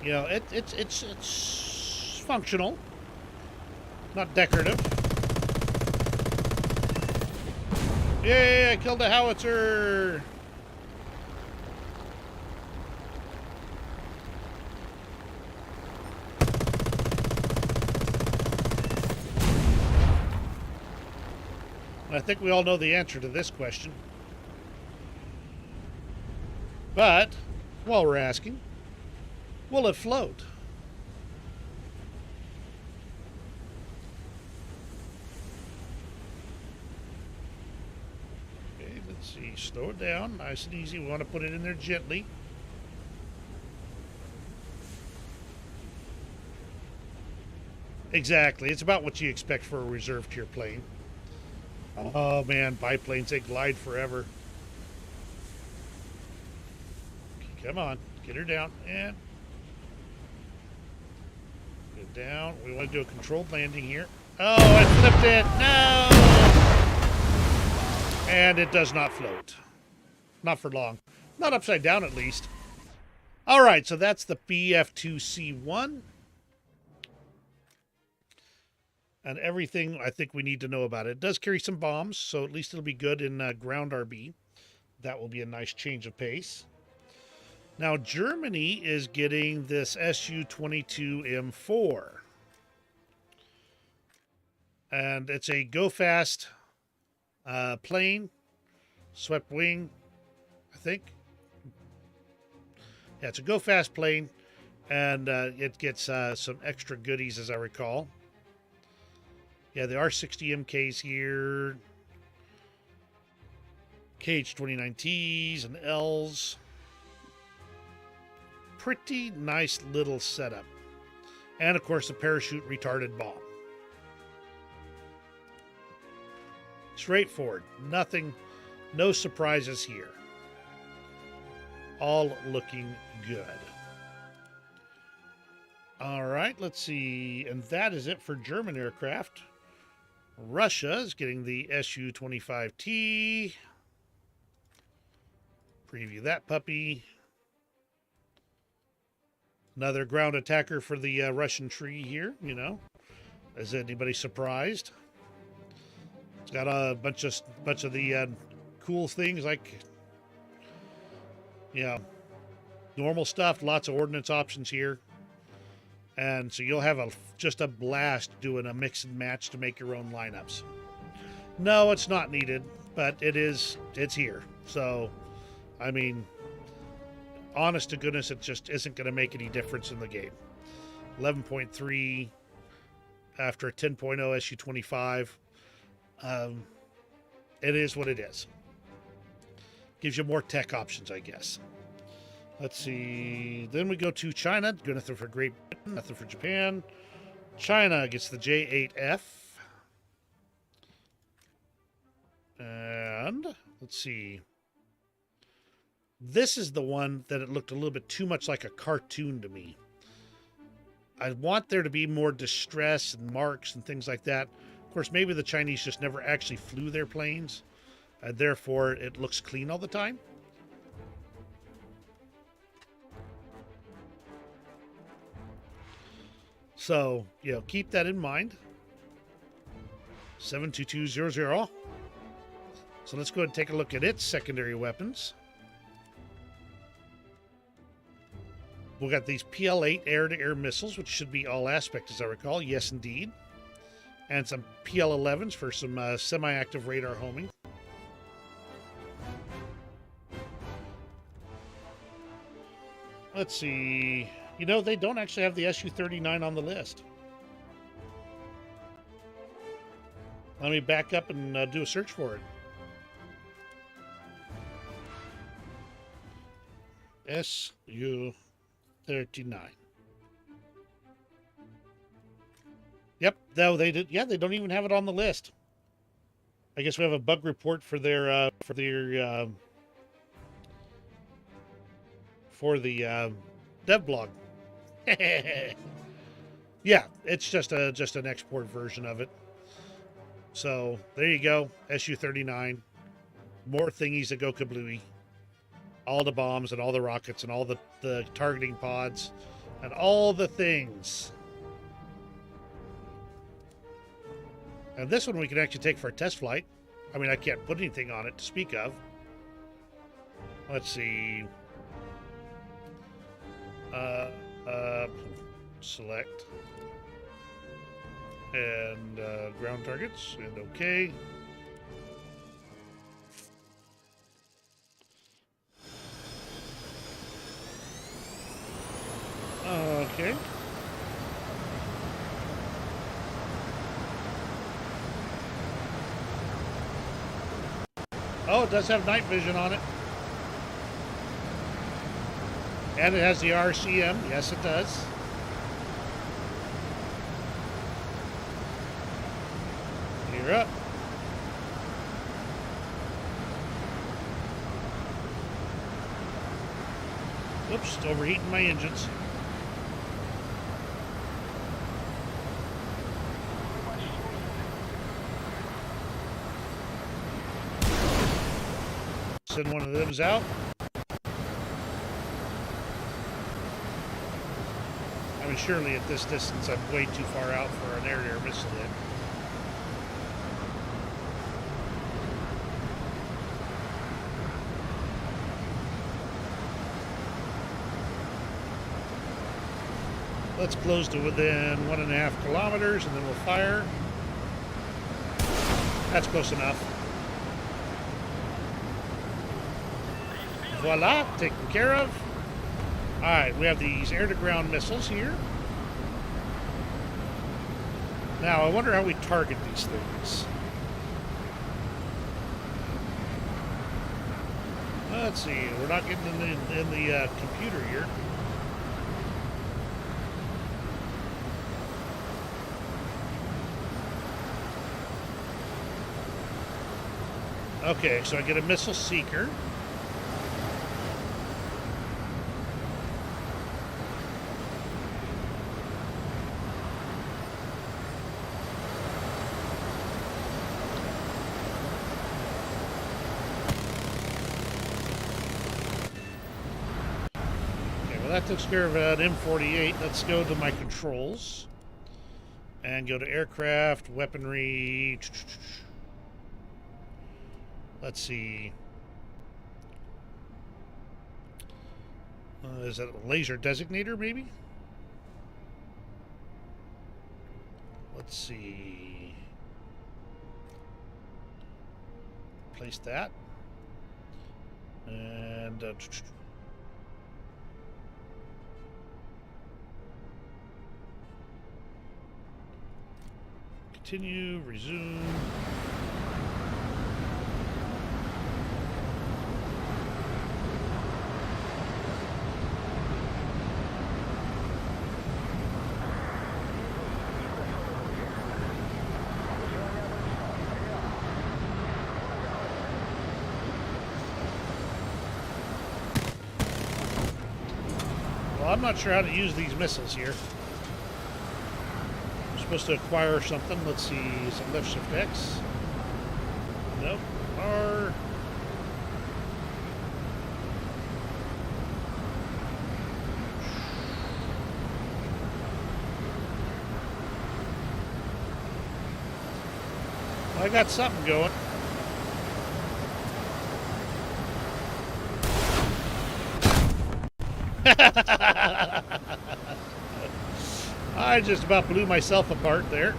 You know, it's functional, not decorative. Yay! I killed a howitzer. I think we all know the answer to this question. But, while we're asking, will it float? Slow it down, nice and easy. We want to put it in there gently. Exactly. It's about what you expect for a reserve tier plane. Oh man, biplanes, they glide forever. Come on, get her down and get down. We want to do a controlled landing here. Oh, I flipped it. No! And it does not float. Not for long. Not upside down, at least. All right, so that's the BF2C1. And everything I think we need to know about it. It does carry some bombs, so at least it'll be good in ground RB. That will be a nice change of pace. Now, Germany is getting this Su-22M4. And it's a go-fast plane, swept wing, I think. Yeah, it's a go-fast plane, and it gets some extra goodies, as I recall. Yeah, there are 60 MKs here. KH-29Ts and Ls. Pretty nice little setup. And, of course, a parachute retarded bomb. Straightforward. Nothing, no surprises here. All looking good. All right, let's see. And that is it for German aircraft. Russia is getting the Su-25T. Preview that puppy. Another ground attacker for the Russian tree here, you know. Is anybody surprised? It's got a bunch of the cool things like, you know, normal stuff, lots of ordnance options here. And so you'll have just a blast doing a mix and match to make your own lineups. No, it's not needed, but it's here. So, I mean, honest to goodness, it just isn't going to make any difference in the game. 11.3 after a 10.0 Su-25. It is what it is. Gives you more tech options, I guess. Let's see. Then we go to China. Good nothing for Great Britain, nothing for Japan. China gets the J8F. And let's see. This is the one that it looked a little bit too much like a cartoon to me. I want there to be more distress and marks and things like that. Of course, maybe the Chinese just never actually flew their planes, and therefore it looks clean all the time. So, you know, keep that in mind. 72200. So let's go ahead and take a look at its secondary weapons. We've got these PL-8 air-to-air missiles, which should be all aspect, as I recall. Yes, indeed. And some PL-11s for some semi-active radar homing. Let's see. You know, they don't actually have the Su-39 on the list. Let me back up and do a search for it. Su-39. Yep, though they did. Yeah, they don't even have it on the list. I guess we have a bug report for their dev blog. Yeah, it's just an export version of it. So there you go, Su-39. More thingies that go kablooey. All the bombs and all the rockets and all the targeting pods and all the things. And this one we can actually take for a test flight. I mean, I can't put anything on it to speak of. Let's see. Select. And ground targets. And okay. Okay. Oh, it does have night vision on it. And it has the RCM. Yes, it does. You're up. Oops, overheating my engines. Send one of those out. I mean, surely at this distance I'm way too far out for an air-to-air missile hit. Let's close to within 1.5 kilometers and then we'll fire. That's close enough. Voila, taken care of. All right, we have these air-to-ground missiles here. Now, I wonder how we target these things. Let's see, we're not getting in the computer here. Okay, so I get a missile seeker. That took care of an M48. Let's go to my controls and go to aircraft, weaponry. Let's see. Is that a laser designator, maybe? Let's see. Place that. And continue, resume. Well, I'm not sure how to use these missiles here. Supposed to acquire something. Let's see, some left shift X. Nope. R. I got something going. I just about blew myself apart there.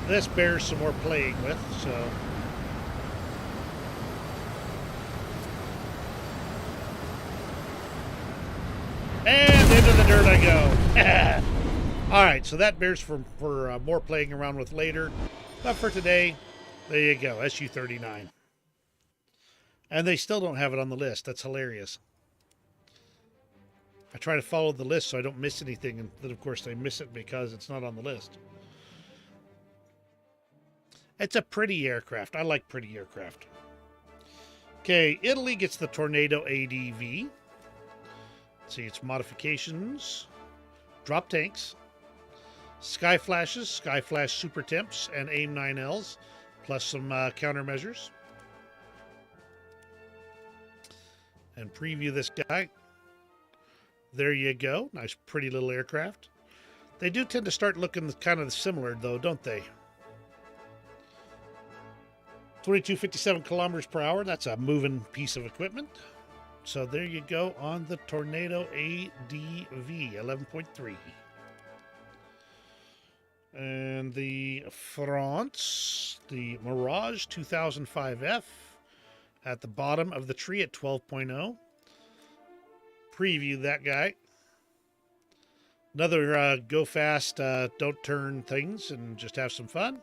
This bears some more playing with, so. And into the dirt I go. All right, so that bears for more playing around with later. But for today, there you go, SU-39. And they still don't have it on the list. That's hilarious. I try to follow the list so I don't miss anything, and then, of course, I miss it because it's not on the list. It's a pretty aircraft. I like pretty aircraft. Okay, Italy gets the Tornado ADV. Let's see, its modifications. Drop tanks. Sky Flashes, Sky Flash Super Temps, and AIM 9Ls, plus some countermeasures. And preview this guy. There you go. Nice, pretty little aircraft. They do tend to start looking kind of similar, though, don't they? 2257 kilometers per hour. That's a moving piece of equipment. So there you go on the Tornado ADV 11.3. And the France, the Mirage 2005F at the bottom of the tree at 12.0. preview that guy. Another go fast, don't turn things and just have some fun.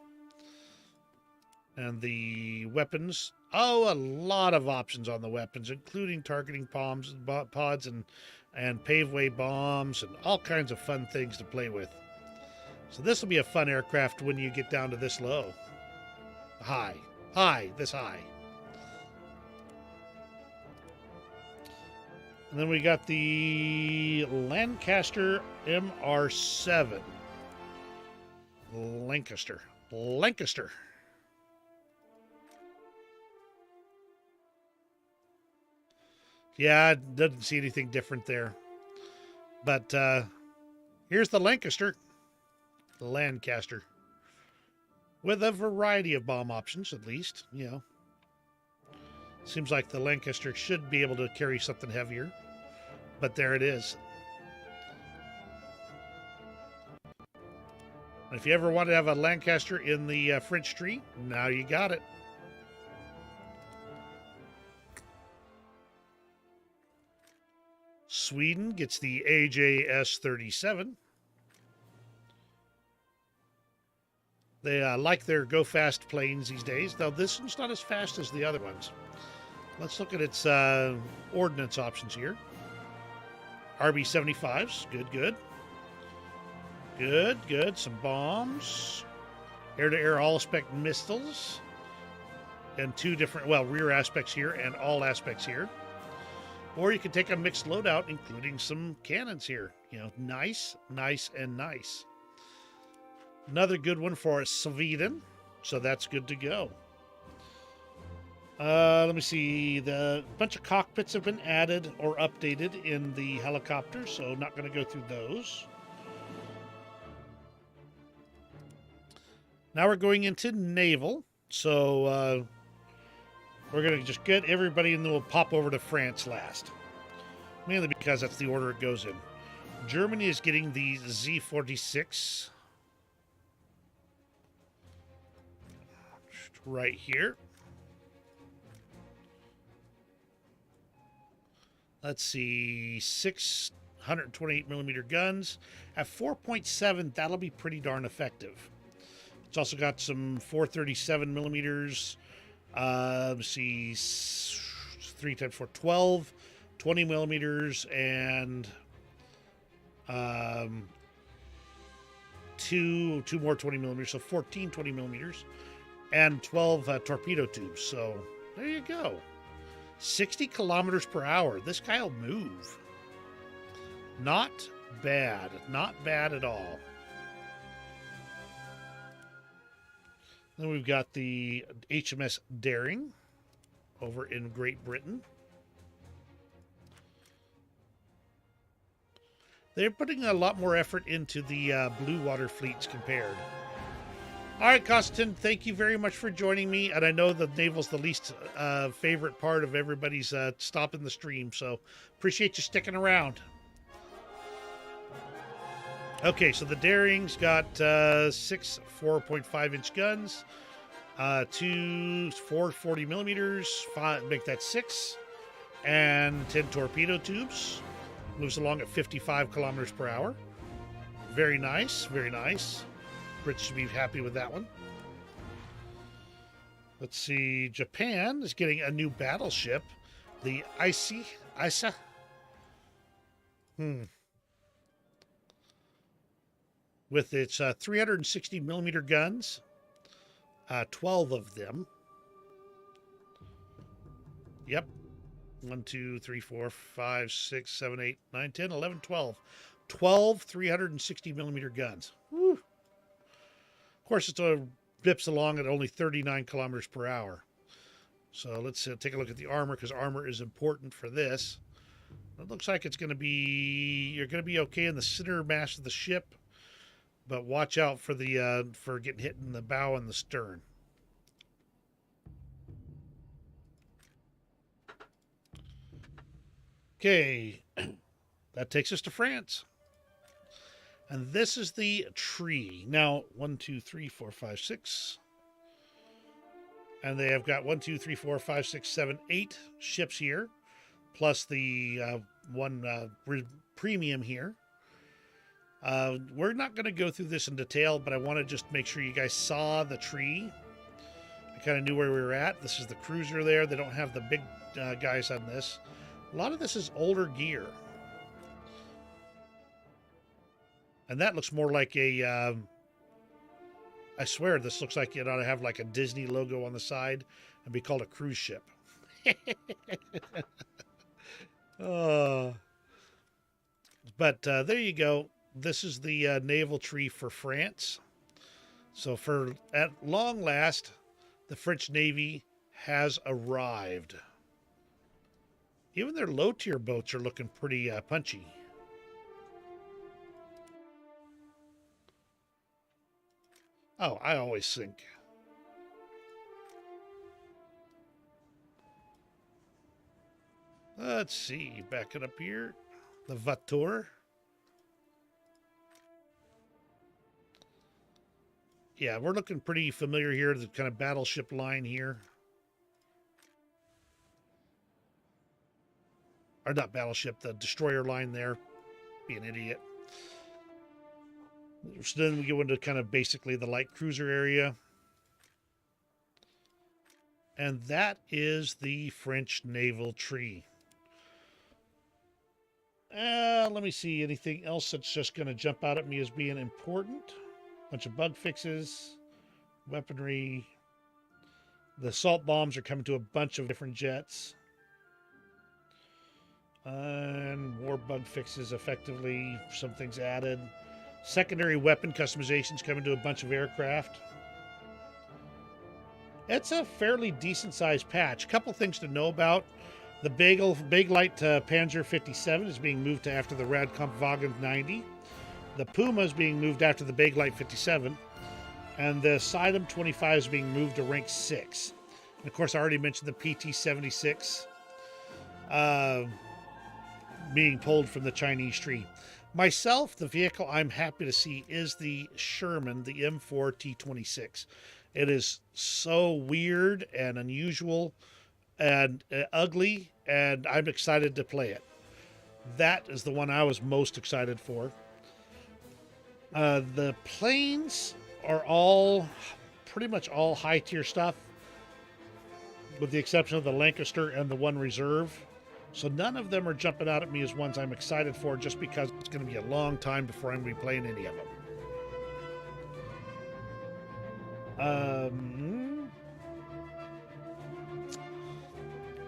And the weapons. Oh, a lot of options on the weapons, including targeting pods and paveway bombs and all kinds of fun things to play with. So this will be a fun aircraft when you get down to this low. This high. And then we got the Lancaster MR7. Lancaster. Yeah, doesn't see anything different there. But here's the Lancaster. The Lancaster. With a variety of bomb options, at least, you know. Seems like the Lancaster should be able to carry something heavier. But there it is. And if you ever want to have a Lancaster in the French tree, now you got it. Sweden gets the AJS-37. They like their go-fast planes these days, though this one's not as fast as the other ones. Let's look at its ordnance options here. RB-75s, good. Some bombs. Air-to-air all-aspect missiles. And two different, rear aspects here and all aspects here. Or you can take a mixed loadout, including some cannons here. You know, nice. Another good one for Sweden, so that's good to go. Let me see. The bunch of cockpits have been added or updated in the helicopter, so not going to go through those. Now we're going into naval, so we're going to just get everybody and then we'll pop over to France last. Mainly because that's the order it goes in. Germany is getting the Z-46. Right here. Let's see. 628 millimeter guns. At 4.7, that'll be pretty darn effective. It's also got some 437 millimeters. Let's see. 3 times 4, 12. 20 millimeters and two more 20 millimeters, so 14 20 millimeters and 12 torpedo tubes. So there you go. 60 kilometers per hour. This guy will move. Not bad at all. Then we've got the HMS Daring over in Great Britain. They're putting a lot more effort into the blue water fleets compared. All right, Constantine, thank you very much for joining me. And I know the naval's the least favorite part of everybody's stopping the stream, so appreciate you sticking around. Okay, so the Daring's got 6 4.5-inch guns, 2 440 millimeters, 5, make that 6, and 10 torpedo tubes. Moves along at 55 kilometers per hour. Very nice. Brits should be happy with that one. Let's see. Japan is getting a new battleship. The Isa. With its 360 millimeter guns. 12 of them. Yep. 1, 2, 3, 4, 5, 6, 7, 8, 9, 10, 11, 12. 12 360 millimeter guns. Woo. Of course, it dips along at only 39 kilometers per hour. So let's take a look at the armor, because armor is important for this. It looks like you're going to be okay in the center mass of the ship, but watch out for for getting hit in the bow and the stern. Okay, that takes us to France. And this is the tree. Now, 1, 2, 3, 4, 5, 6. And they have got 1, 2, 3, 4, 5, 6, 7, 8 ships here. Plus the premium here. We're not going to go through this in detail, but I want to just make sure you guys saw the tree. I kind of knew where we were at. This is the cruiser there. They don't have the big guys on this. A lot of this is older gear. And that looks more like a... I swear this looks like it ought to have like a Disney logo on the side and be called a cruise ship. But there you go. This is the naval tree for France. So at long last, the French Navy has arrived. Even their low-tier boats are looking pretty punchy. Oh, I always sink. Let's see. Back it up here. The Vator. Yeah, we're looking pretty familiar here. The kind of battleship line here. Or not battleship, the destroyer line there. Be an idiot. So then we go into kind of basically the light cruiser area. And that is the French naval tree. Let me see. Anything else that's just going to jump out at me as being important? Bunch of bug fixes, weaponry. The assault bombs are coming to a bunch of different jets. And more bug fixes effectively. Some things added. Secondary weapon customizations coming to a bunch of aircraft. It's a fairly decent sized patch. A couple things to know about. The Big Light Panzer 57 is being moved to after the Radkampfwagen 90. The Puma is being moved after the Big Light 57. And the Sidem 25 is being moved to rank 6. And of course, I already mentioned the PT 76 being pulled from the Chinese tree. Myself, the vehicle I'm happy to see is the Sherman, the M4 T26. It is so weird and unusual and ugly, and I'm excited to play it. That is the one I was most excited for. The planes are all pretty much all high-tier stuff, with the exception of the Lancaster and the one reserve. So none of them are jumping out at me as ones I'm excited for, just because it's going to be a long time before I'm going to be playing any of them.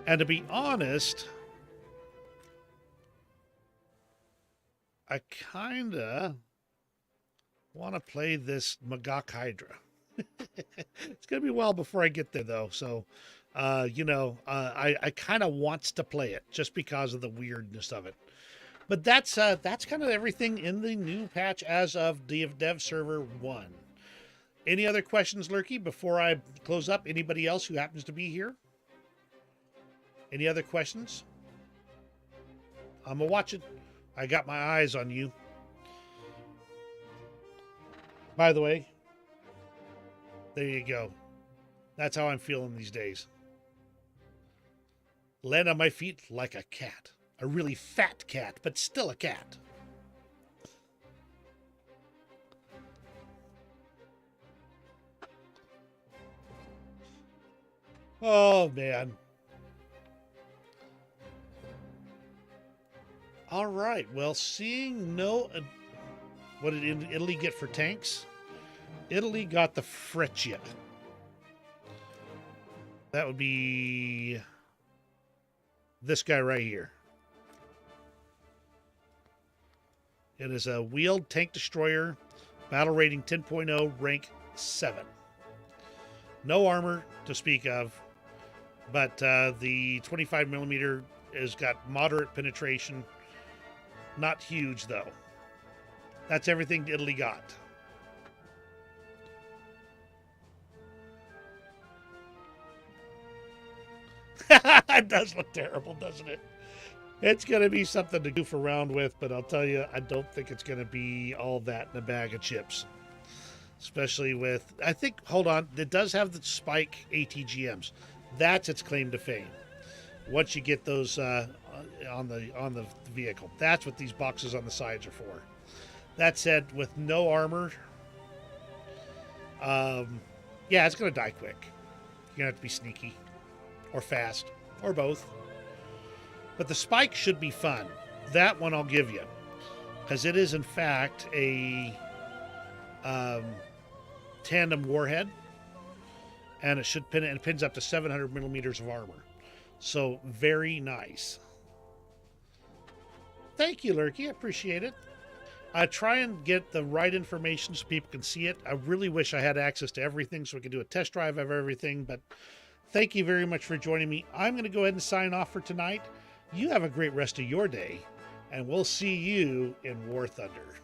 And to be honest, I kind of want to play this Magok Hydra. It's going to be a while before I get there, though. So, I kind of wants to play it just because of the weirdness of it. But that's kind of everything in the new patch as of Dev Server 1. Any other questions, Lurky, before I close up? Anybody else who happens to be here? Any other questions? I'm watching. I got my eyes on you. By the way, there you go. That's how I'm feeling these days. Land on my feet like a cat. A really fat cat, but still a cat. Oh, man. All right. Well, seeing no... what did Italy get for tanks? Italy got the Freccia. That would be this guy right here. It is a wheeled tank destroyer, battle rating 10.0, rank 7. No armor to speak of, but the 25mm has got moderate penetration. Not huge, though. That's everything Italy got. It does look terrible, doesn't it? It's going to be something to goof around with, but I'll tell you, I don't think it's going to be all that in a bag of chips. Especially with, I think, hold on, it does have the Spike ATGMs. That's its claim to fame. Once you get those on the vehicle. That's what these boxes on the sides are for. That said, with no armor, yeah, it's gonna die quick. You're gonna have to be sneaky, or fast, or both. But the spike should be fun. That one I'll give you, because it is in fact a tandem warhead, and it should pin. It pins up to 700 millimeters of armor. So very nice. Thank you, Lurky. I appreciate it. I try and get the right information so people can see it. I really wish I had access to everything so we could do a test drive of everything, but thank you very much for joining me. I'm going to go ahead and sign off for tonight. You have a great rest of your day, and we'll see you in War Thunder.